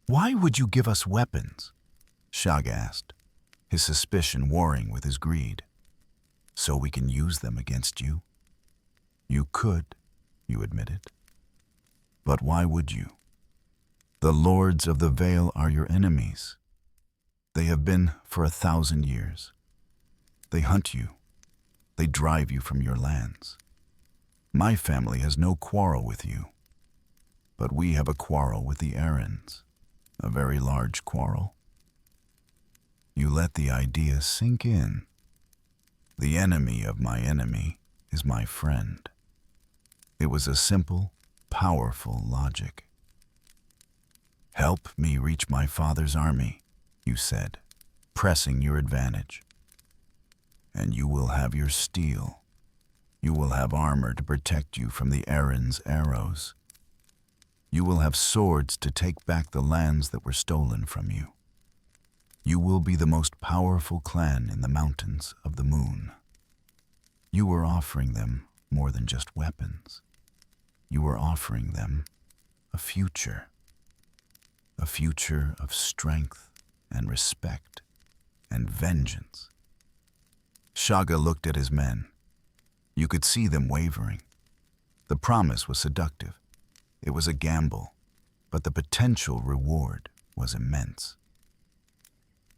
"Why would you give us weapons?" Shaga asked, his suspicion warring with his greed. "So we can use them against you." "You could," you admitted. "But why would you? The Lords of the Vale are your enemies. They have been for 1,000 years. They hunt you. They drive you from your lands. My family has no quarrel with you. But we have a quarrel with the Arryns, a very large quarrel." You let the idea sink in. The enemy of my enemy is my friend. It was a simple, powerful logic. "Help me reach my father's army," you said, pressing your advantage. "And you will have your steel. You will have armor to protect you from the Arryn's arrows. You will have swords to take back the lands that were stolen from you. You will be the most powerful clan in the Mountains of the Moon." You were offering them more than just weapons. You were offering them a future of strength and respect and vengeance. Shaga looked at his men. You could see them wavering. The promise was seductive. It was a gamble, but the potential reward was immense.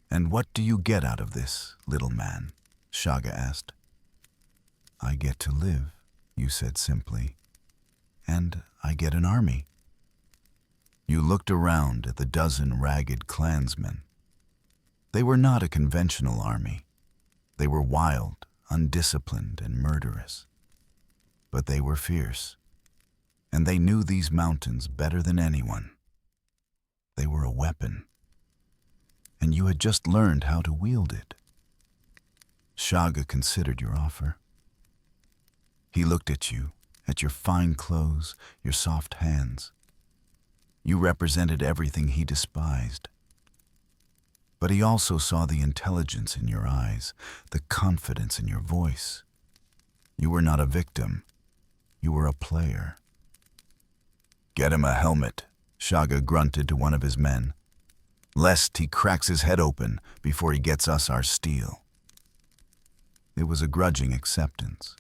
"And what do you get out of this, little man?" Shaga asked. "I get to live," you said simply, "and I get an army." You looked around at the dozen ragged clansmen. They were not a conventional army. They were wild, undisciplined, and murderous. But they were fierce, and they knew these mountains better than anyone. They were a weapon, and you had just learned how to wield it. Shaga considered your offer. He looked at you at your fine clothes, your soft hands. You represented everything he despised. But he also saw the intelligence in your eyes, the confidence in your voice. You were not a victim. You were a player. "Get him a helmet," Shaga grunted to one of his men, "lest he cracks his head open before he gets us our steel." It was a grudging acceptance.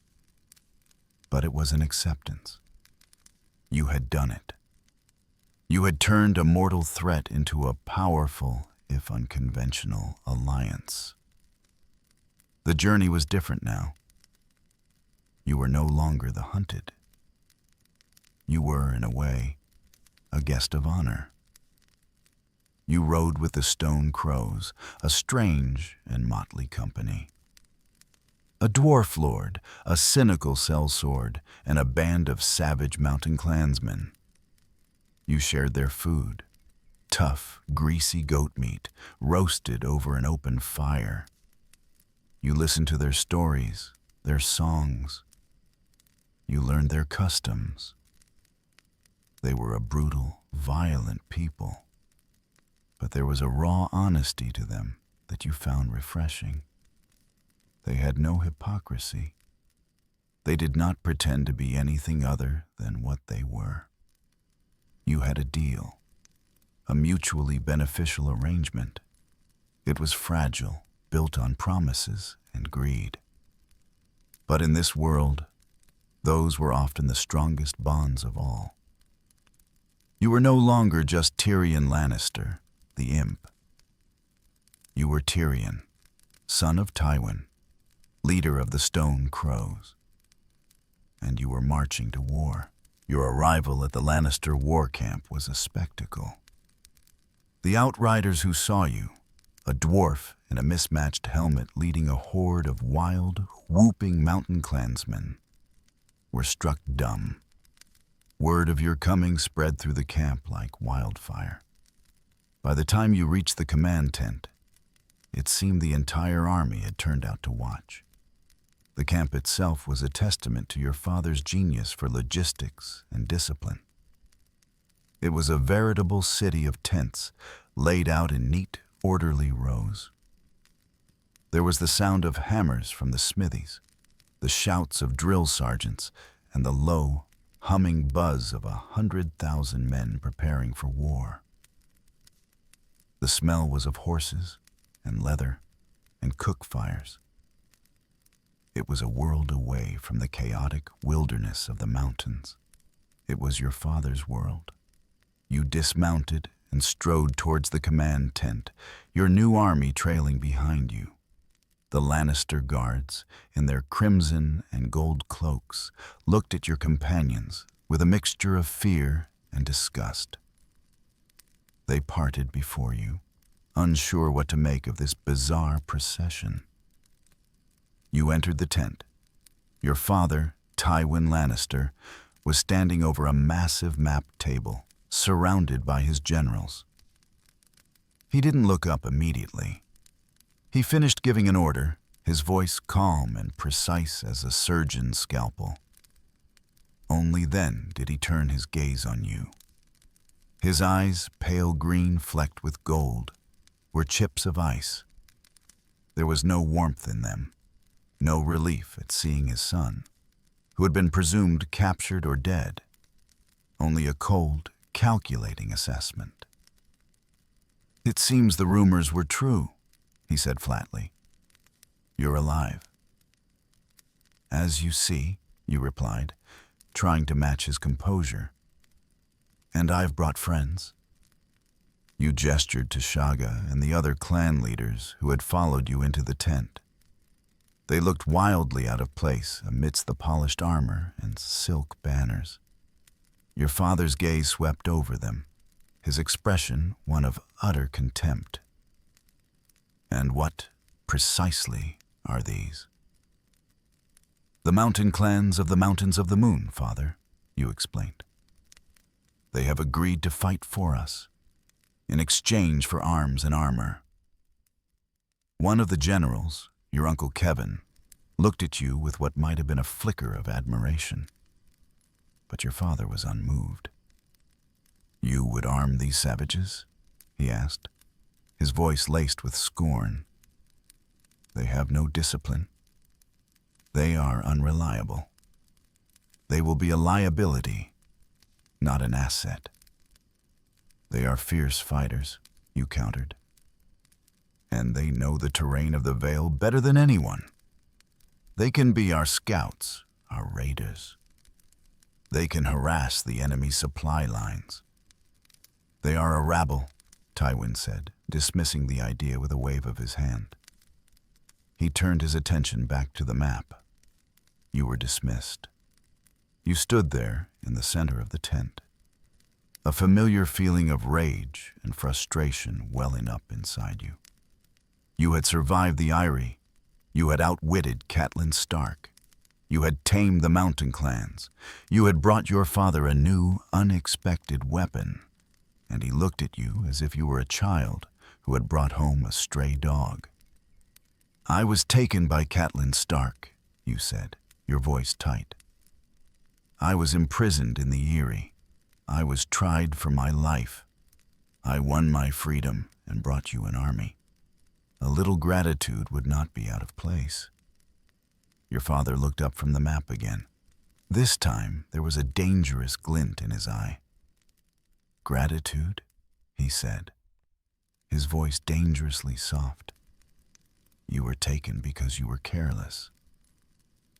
But it was an acceptance. You had done it. You had turned a mortal threat into a powerful, if unconventional, alliance. The journey was different now. You were no longer the hunted. You were, in a way, a guest of honor. You rode with the stone crows, a strange and motley company. A dwarf lord, a cynical sellsword, and a band of savage mountain clansmen. You shared their food, tough, greasy goat meat, roasted over an open fire. You listened to their stories, their songs. You learned their customs. They were a brutal, violent people, but there was a raw honesty to them that you found refreshing. They had no hypocrisy. They did not pretend to be anything other than what they were. You had a deal, a mutually beneficial arrangement. It was fragile, built on promises and greed. But in this world, those were often the strongest bonds of all. You were no longer just Tyrion Lannister, the imp. You were Tyrion, son of Tywin, leader of the Stone Crows. And you were marching to war. Your arrival at the Lannister war camp was a spectacle. The outriders who saw you, a dwarf in a mismatched helmet leading a horde of wild, whooping mountain clansmen, were struck dumb. Word of your coming spread through the camp like wildfire. By the time you reached the command tent, it seemed the entire army had turned out to watch. The camp itself was a testament to your father's genius for logistics and discipline. It was a veritable city of tents, laid out in neat, orderly rows. There was the sound of hammers from the smithies, the shouts of drill sergeants, and the low, humming buzz of 100,000 men preparing for war. The smell was of horses and leather and cook fires. It was a world away from the chaotic wilderness of the mountains. It was your father's world. You dismounted and strode towards the command tent, your new army trailing behind you. The Lannister guards, in their crimson and gold cloaks, looked at your companions with a mixture of fear and disgust. They parted before you, unsure what to make of this bizarre procession. You entered the tent. Your father, Tywin Lannister, was standing over a massive map table, surrounded by his generals. He didn't look up immediately. He finished giving an order, his voice calm and precise as a surgeon's scalpel. Only then did he turn his gaze on you. His eyes, pale green flecked with gold, were chips of ice. There was no warmth in them, no relief at seeing his son, who had been presumed captured or dead, only a cold, calculating assessment. "It seems the rumors were true," he said flatly. "You're alive." "As you see," you replied, trying to match his composure. "And I've brought friends." You gestured to Shaga and the other clan leaders who had followed you into the tent. They looked wildly out of place amidst the polished armor and silk banners. Your father's gaze swept over them, his expression one of utter contempt. "And what, precisely, are these?" "The mountain clans of the Mountains of the Moon, father," you explained. "They have agreed to fight for us, in exchange for arms and armor." One of the generals, your Uncle Kevin, looked at you with what might have been a flicker of admiration. but your father was unmoved. "You would arm these savages?" he asked, his voice laced with scorn. "They have no discipline. They are unreliable. They will be a liability, not an asset." "They are fierce fighters," you countered. "And they know the terrain of the Vale better than anyone. They can be our scouts, our raiders. They can harass the enemy's supply lines." "They are a rabble," Tywin said, dismissing the idea with a wave of his hand. He turned his attention back to the map. You were dismissed. You stood there in the center of the tent, a familiar feeling of rage and frustration welling up inside you. You had survived the Eyrie. You had outwitted Catelyn Stark. You had tamed the mountain clans. You had brought your father a new, unexpected weapon, and he looked at you as if you were a child who had brought home a stray dog. "I was taken by Catelyn Stark," you said, your voice tight. "I was imprisoned in the Eyrie. I was tried for my life. I won my freedom and brought you an army. A little gratitude would not be out of place." Your father looked up from the map again. This time there was a dangerous glint in his eye. "Gratitude?" he said, his voice dangerously soft. "You were taken because you were careless.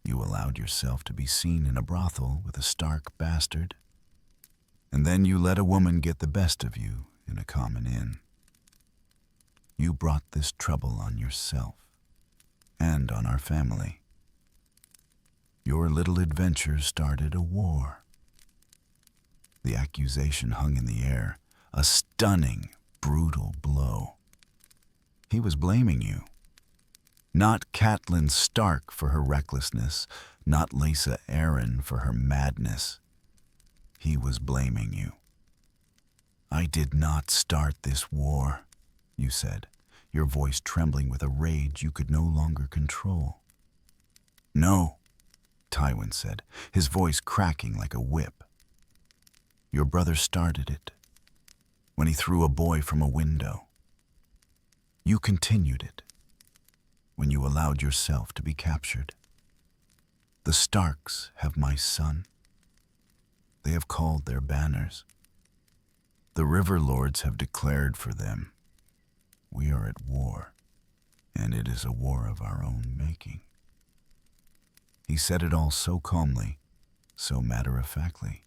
You allowed yourself to be seen in a brothel with a Stark bastard. And then you let a woman get the best of you in a common inn. You brought this trouble on yourself and on our family. Your little adventure started a war." The accusation hung in the air, a stunning, brutal blow. He was blaming you. Not Catelyn Stark for her recklessness, not Lysa Arryn for her madness. He was blaming you. "I did not start this war," you said, your voice trembling with a rage you could no longer control. "No," Tywin said, his voice cracking like a whip. "Your brother started it, when he threw a boy from a window. You continued it, when you allowed yourself to be captured. The Starks have my son. They have called their banners. The River Lords have declared for them. We are at war, and it is a war of our own making." He said it all so calmly, so matter-of-factly,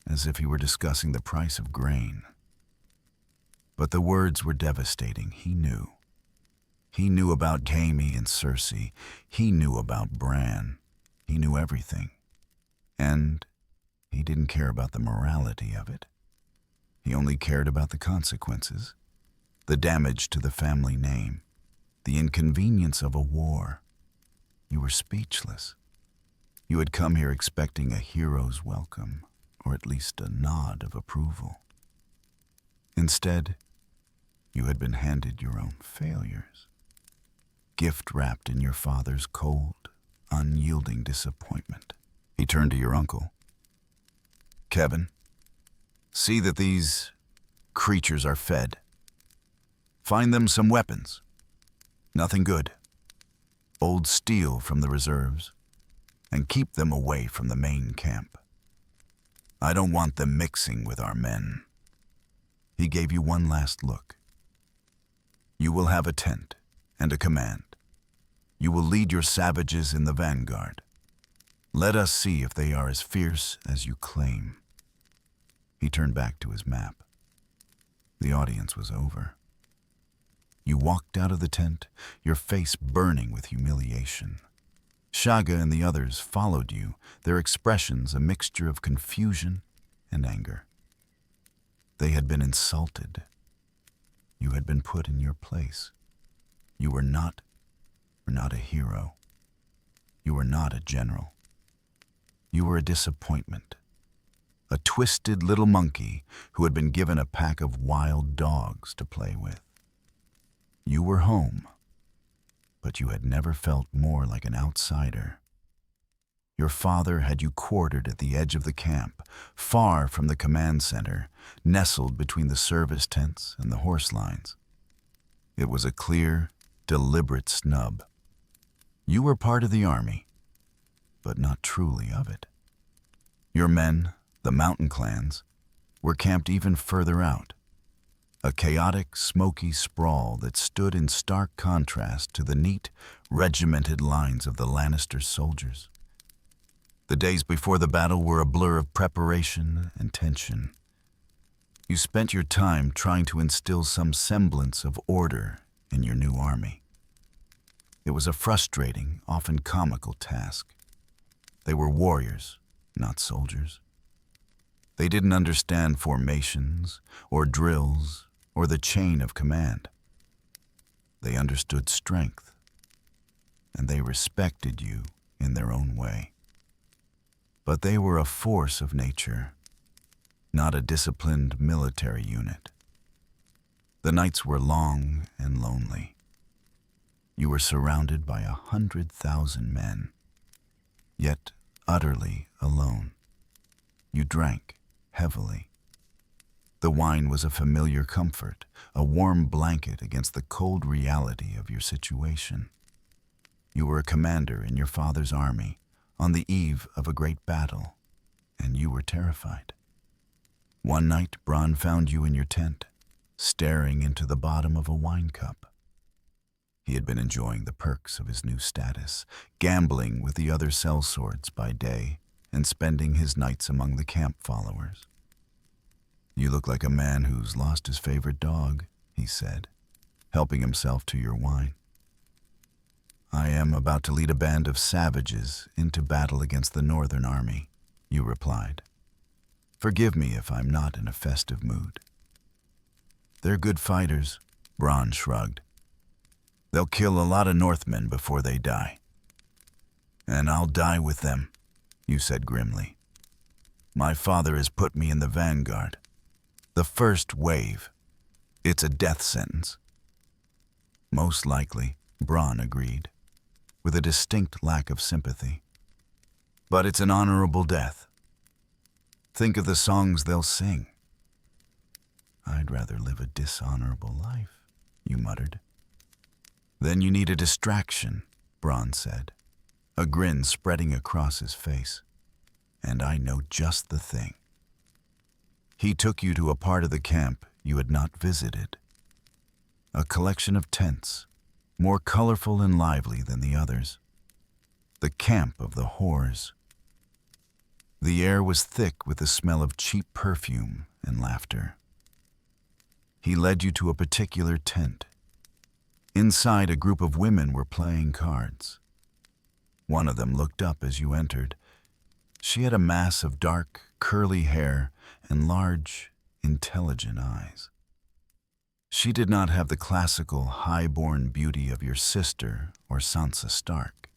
as if he were discussing the price of grain. But the words were devastating, he knew. He knew about Jaime and Cersei. He knew about Bran. He knew everything. And he didn't care about the morality of it. He only cared about the consequences, the damage to the family name, the inconvenience of a war. You were speechless. You had come here expecting a hero's welcome, or at least a nod of approval. Instead, you had been handed your own failures, gift-wrapped in your father's cold, unyielding disappointment. He turned to your uncle. "Kevin, see that these creatures are fed. Find them some weapons. Nothing good. Old steel from the reserves. And keep them away from the main camp. I don't want them mixing with our men." He gave you one last look. "You will have a tent and a command. You will lead your savages in the vanguard. Let us see if they are as fierce as you claim." He turned back to his map. The audience was over. You walked out of the tent, your face burning with humiliation. Shaga and the others followed you, their expressions a mixture of confusion and anger. They had been insulted. You had been put in your place. You were not a hero. You were not a general. You were a disappointment. A twisted little monkey who had been given a pack of wild dogs to play with. You were home, but you had never felt more like an outsider Your father had you quartered at the edge of the camp, far from the command center, nestled between the service tents and the horse lines. It was a clear, deliberate snub. You were part of the army, but not truly of it. Your men, the mountain clans, were camped even further out, a chaotic, smoky sprawl that stood in stark contrast to the neat, regimented lines of the Lannister soldiers. The days before the battle were a blur of preparation and tension. You spent your time trying to instill some semblance of order in your new army. It was a frustrating, often comical task. They were warriors, not soldiers. They didn't understand formations, or drills, or the chain of command. They understood strength, and they respected you in their own way. But they were a force of nature, not a disciplined military unit. The nights were long and lonely. You were surrounded by 100,000 men, yet utterly alone. You drank heavily. The wine was a familiar comfort, a warm blanket against the cold reality of your situation. You were a commander in your father's army, on the eve of a great battle, and you were terrified. One night, Bronn found you in your tent, staring into the bottom of a wine cup. He had been enjoying the perks of his new status, gambling with the other sellswords by day, and spending his nights among the camp followers. "You look like a man who's lost his favorite dog," he said, helping himself to your wine. "I am about to lead a band of savages into battle against the Northern Army," you replied. "Forgive me if I'm not in a festive mood." "They're good fighters," Bronn shrugged. "They'll kill a lot of Northmen before they die." "And I'll die with them," you said grimly. "My father has put me in the vanguard. The first wave. It's a death sentence." "Most likely," Bronn agreed, with a distinct lack of sympathy. "But it's an honorable death. Think of the songs they'll sing." "I'd rather live a dishonorable life," you muttered. "Then you need a distraction," Bronn said, a grin spreading across his face. "And I know just the thing." He took you to a part of the camp you had not visited. A collection of tents, more colorful and lively than the others. The camp of the whores. The air was thick with the smell of cheap perfume and laughter. He led you to a particular tent. Inside, a group of women were playing cards. One of them looked up as you entered. She had a mass of dark, curly hair and large, intelligent eyes. She did not have the classical, high-born beauty of your sister or Sansa Stark.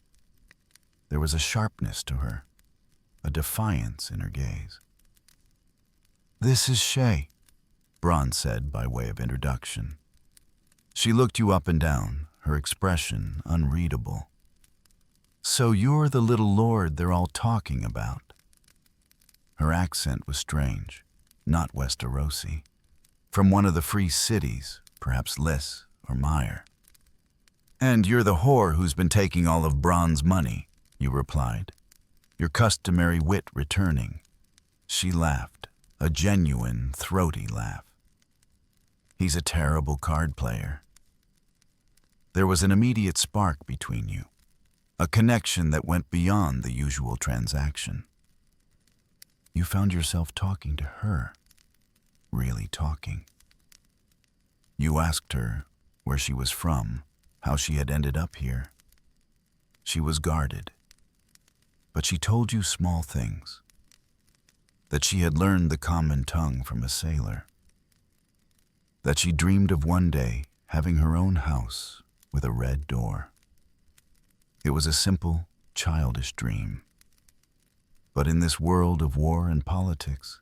There was a sharpness to her, a defiance in her gaze. "This is Shay," Bronn said by way of introduction. She looked you up and down, her expression unreadable. "So you're the little lord they're all talking about." Her accent was strange, not Westerosi. From one of the free cities, perhaps Lys or Mire. "And you're the whore who's been taking all of Bronn's money," you replied, your customary wit returning. She laughed, a genuine, throaty laugh. "He's a terrible card player." There was an immediate spark between you, a connection that went beyond the usual transaction. You found yourself talking to her, really talking. You asked her where she was from, how she had ended up here. She was guarded, but she told you small things. That she had learned the common tongue from a sailor. That she dreamed of one day having her own house with a red door. It was a simple, childish dream. But in this world of war and politics,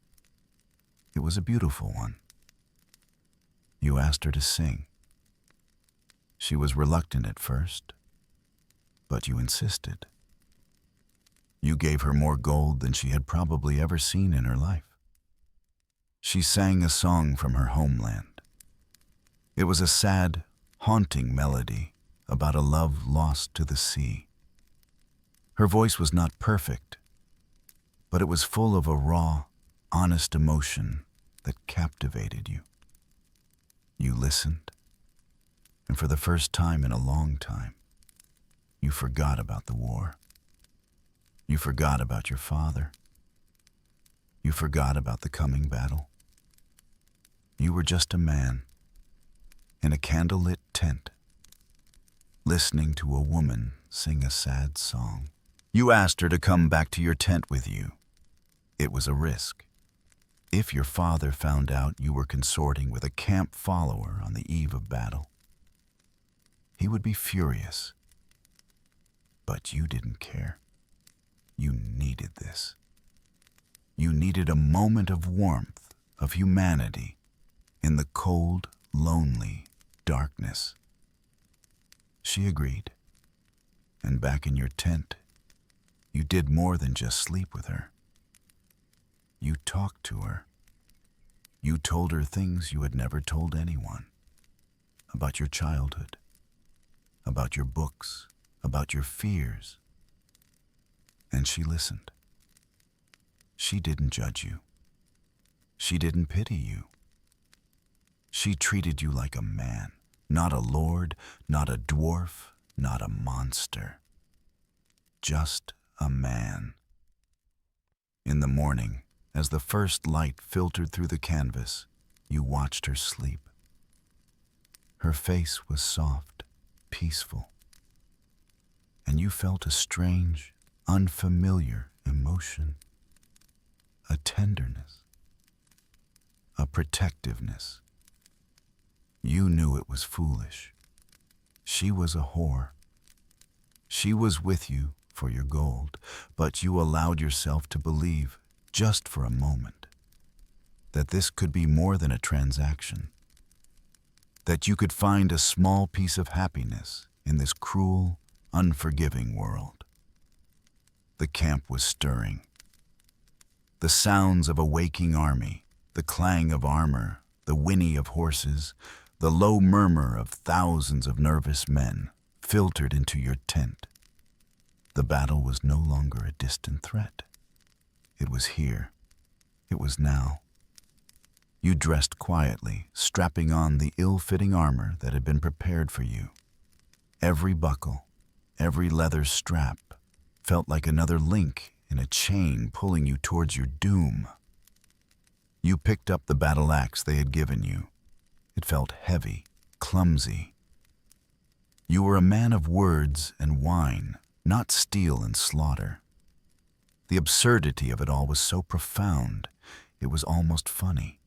it was a beautiful one. You asked her to sing. She was reluctant at first, but you insisted. You gave her more gold than she had probably ever seen in her life. She sang a song from her homeland. It was a sad, haunting melody about a love lost to the sea. Her voice was not perfect, but it was full of a raw, honest emotion that captivated you. You listened, and for the first time in a long time, you forgot about the war. You forgot about your father. You forgot about the coming battle. You were just a man in a candlelit tent, listening to a woman sing a sad song. You asked her to come back to your tent with you. It was a risk. If your father found out you were consorting with a camp follower on the eve of battle, he would be furious. But you didn't care. You needed this. You needed a moment of warmth, of humanity, in the cold, lonely darkness. She agreed, and back in your tent, you did more than just sleep with her. You talked to her. You told her things you had never told anyone, about your childhood, about your books, about your fears. And she listened. She didn't judge you. She didn't pity you. She treated you like a man, not a lord, not a dwarf, not a monster. Just a man. In the morning, as the first light filtered through the canvas, you watched her sleep. Her face was soft, peaceful, and you felt a strange, unfamiliar emotion, a tenderness, a protectiveness. You knew it was foolish. She was a whore. She was with you for your gold, but you allowed yourself to believe, just for a moment, that this could be more than a transaction, that you could find a small piece of happiness in this cruel, unforgiving world. The camp was stirring. The sounds of a waking army, the clang of armor, the whinny of horses, the low murmur of thousands of nervous men filtered into your tent. The battle was no longer a distant threat. It was here. It was now. You dressed quietly, strapping on the ill-fitting armor that had been prepared for you. Every buckle, every leather strap felt like another link in a chain pulling you towards your doom. You picked up the battle axe they had given you. It felt heavy, clumsy. You were a man of words and wine, not steel and slaughter. The absurdity of it all was so profound, it was almost funny.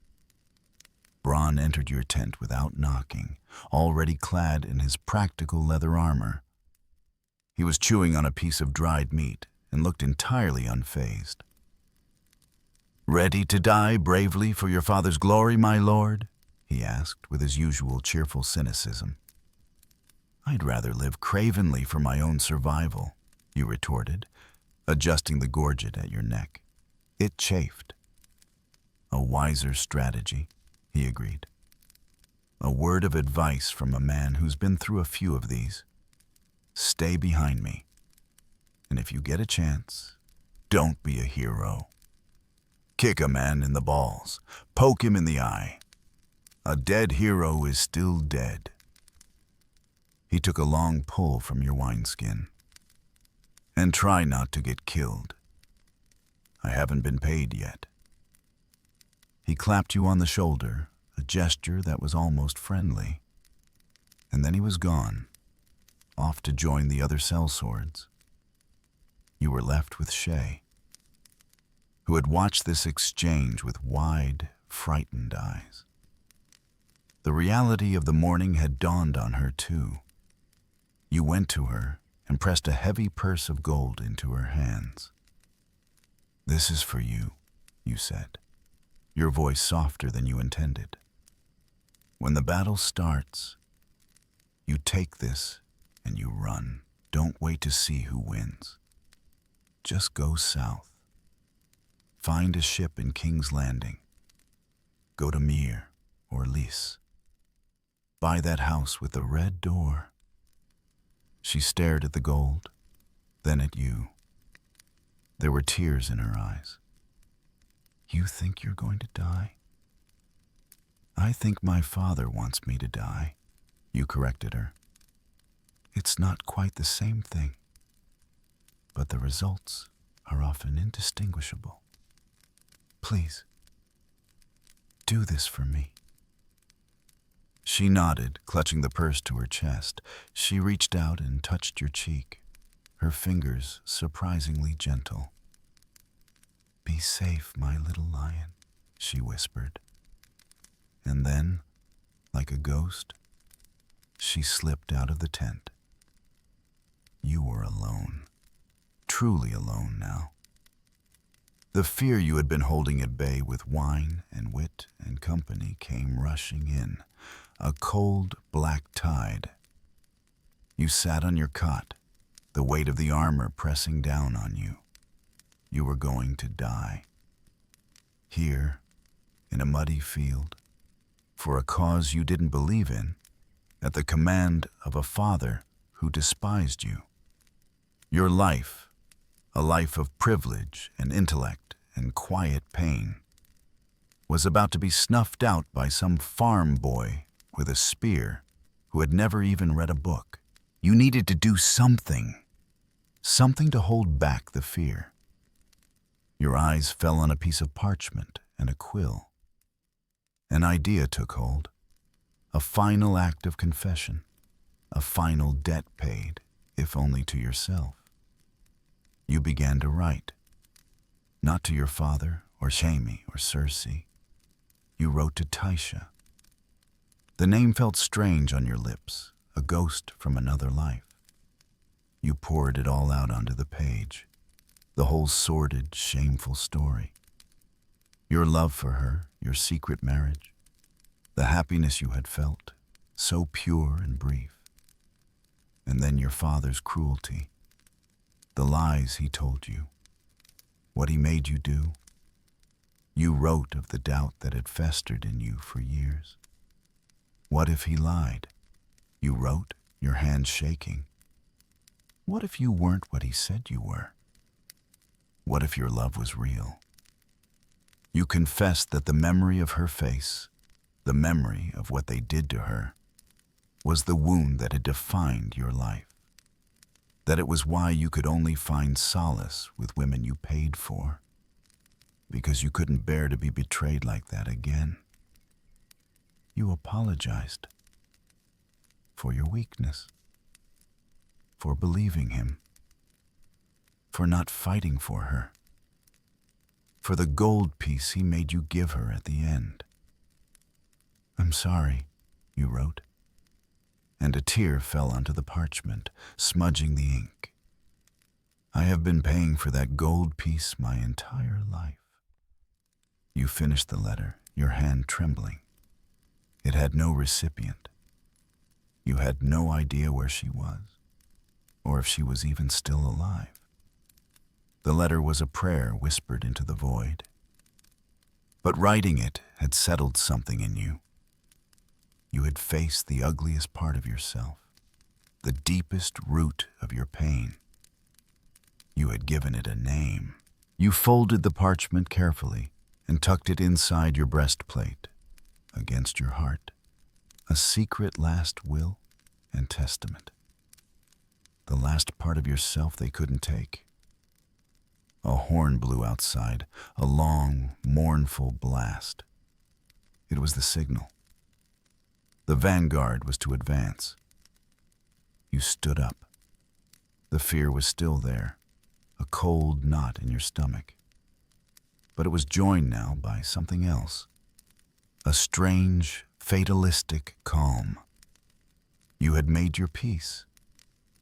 Bronn entered your tent without knocking, already clad in his practical leather armor. He was chewing on a piece of dried meat and looked entirely unfazed. "Ready to die bravely for your father's glory, my lord?" he asked with his usual cheerful cynicism. "I'd rather live cravenly for my own survival," you retorted, adjusting the gorget at your neck. It chafed. "A wiser strategy," he agreed. "A word of advice from a man who's been through a few of these. Stay behind me. And if you get a chance, don't be a hero. Kick a man in the balls. Poke him in the eye. A dead hero is still dead." He took a long pull from your wineskin. "And try not to get killed. I haven't been paid yet." He clapped you on the shoulder, a gesture that was almost friendly. And then he was gone, off to join the other sellswords. You were left with Shay, who had watched this exchange with wide, frightened eyes. The reality of the morning had dawned on her too. You went to her and pressed a heavy purse of gold into her hands. "This is for you," you said, your voice softer than you intended. "When the battle starts, you take this and you run. Don't wait to see who wins. Just go south. Find a ship in King's Landing. Go to Myr or Lys. Buy that house with the red door." She stared at the gold, then at you. There were tears in her eyes. "You think you're going to die?" "I think my father wants me to die," you corrected her. "It's not quite the same thing, but the results are often indistinguishable. Please, do this for me." She nodded, clutching the purse to her chest. She reached out and touched your cheek, her fingers surprisingly gentle. "Be safe, my little lion," she whispered. And then, like a ghost, she slipped out of the tent. You were alone, truly alone now. The fear you had been holding at bay with wine and wit and company came rushing in, a cold black tide. You sat on your cot, the weight of the armor pressing down on you. You were going to die. Here, in a muddy field, for a cause you didn't believe in, at the command of a father who despised you. Your life, a life of privilege and intellect and quiet pain, was about to be snuffed out by some farm boy with a spear who had never even read a book. You needed to do something to hold back the fear. Your eyes fell on a piece of parchment and a quill. An idea took hold, a final act of confession, a final debt paid, if only to yourself. You began to write, not to your father or Jaime or Cersei. You wrote to Tysha. The name felt strange on your lips, a ghost from another life. You poured it all out onto the page, the whole sordid, shameful story. Your love for her, your secret marriage, the happiness you had felt, so pure and brief. And then your father's cruelty, the lies he told you, what he made you do. You wrote of the doubt that had festered in you for years. What if he lied? You wrote, your hands shaking. What if you weren't what he said you were? What if your love was real? You confessed that the memory of her face, the memory of what they did to her, was the wound that had defined your life. That it was why you could only find solace with women you paid for, because you couldn't bear to be betrayed like that again. You apologized for your weakness, for believing him, for not fighting for her, for the gold piece he made you give her at the end. "I'm sorry," you wrote, and a tear fell onto the parchment, smudging the ink. "I have been paying for that gold piece my entire life." You finished the letter, your hand trembling. It had no recipient. You had no idea where she was, or if she was even still alive. The letter was a prayer whispered into the void. But writing it had settled something in you. You had faced the ugliest part of yourself, the deepest root of your pain. You had given it a name. You folded the parchment carefully and tucked it inside your breastplate, against your heart, a secret last will and testament. The last part of yourself they couldn't take. A horn blew outside, a long, mournful blast. It was the signal. The vanguard was to advance. You stood up. The fear was still there, a cold knot in your stomach. But it was joined now by something else, a strange, fatalistic calm. You had made your peace.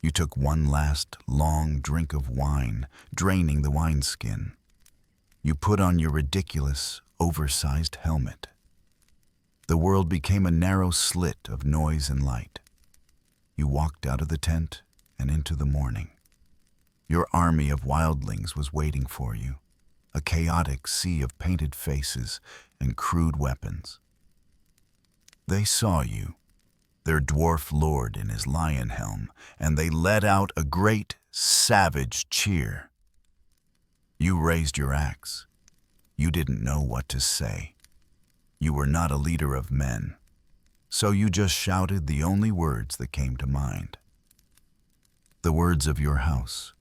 You took one last, long drink of wine, draining the wineskin. You put on your ridiculous, oversized helmet. The world became a narrow slit of noise and light. You walked out of the tent and into the morning. Your army of wildlings was waiting for you, a chaotic sea of painted faces and crude weapons. They saw you, their dwarf lord in his lion helm, and they let out a great, savage cheer. You raised your axe. You didn't know what to say. You were not a leader of men, so you just shouted the only words that came to mind. The words of your house.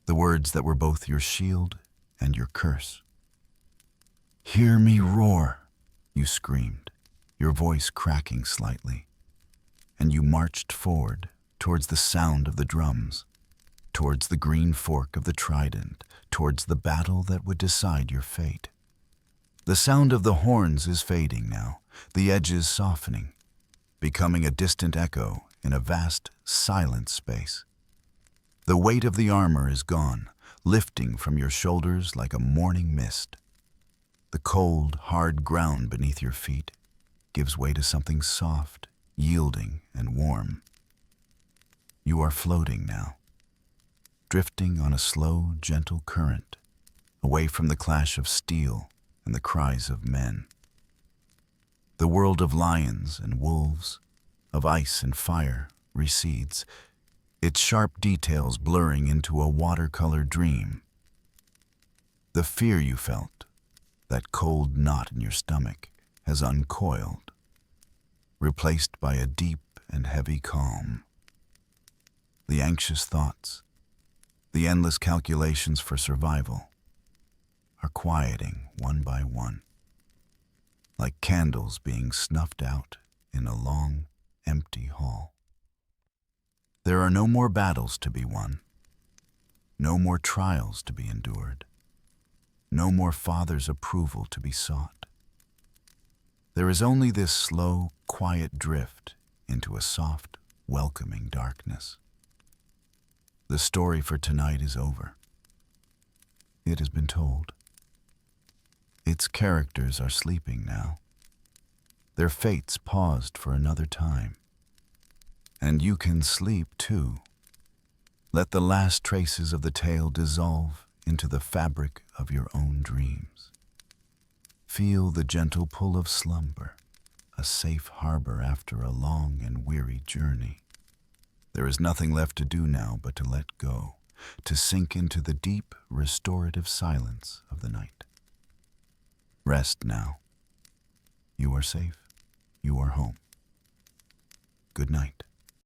The words that were both your shield and your curse. "Hear me roar," you screamed, your voice cracking slightly. And you marched forward towards the sound of the drums, towards the green fork of the trident, towards the battle that would decide your fate. The sound of the horns is fading now, the edges softening, becoming a distant echo in a vast, silent space. The weight of the armor is gone, lifting from your shoulders like a morning mist. The cold, hard ground beneath your feet gives way to something soft, yielding, and warm. You are floating now, drifting on a slow, gentle current, away from the clash of steel and the cries of men. The world of lions and wolves, of ice and fire, recedes, its sharp details blurring into a watercolor dream. The fear you felt, that cold knot in your stomach, has uncoiled, replaced by a deep and heavy calm. The anxious thoughts, the endless calculations for survival, are quieting one by one, like candles being snuffed out in a long, empty hall. There are no more battles to be won, no more trials to be endured, no more Father's approval to be sought. There is only this slow, quiet drift into a soft, welcoming darkness. The story for tonight is over. It has been told. Its characters are sleeping now. Their fates paused for another time. And you can sleep too. Let the last traces of the tale dissolve into the fabric of your own dreams. Feel the gentle pull of slumber, a safe harbor after a long and weary journey. There is nothing left to do now but to let go, to sink into the deep, restorative silence of the night. Rest now. You are safe. You are home. Good night.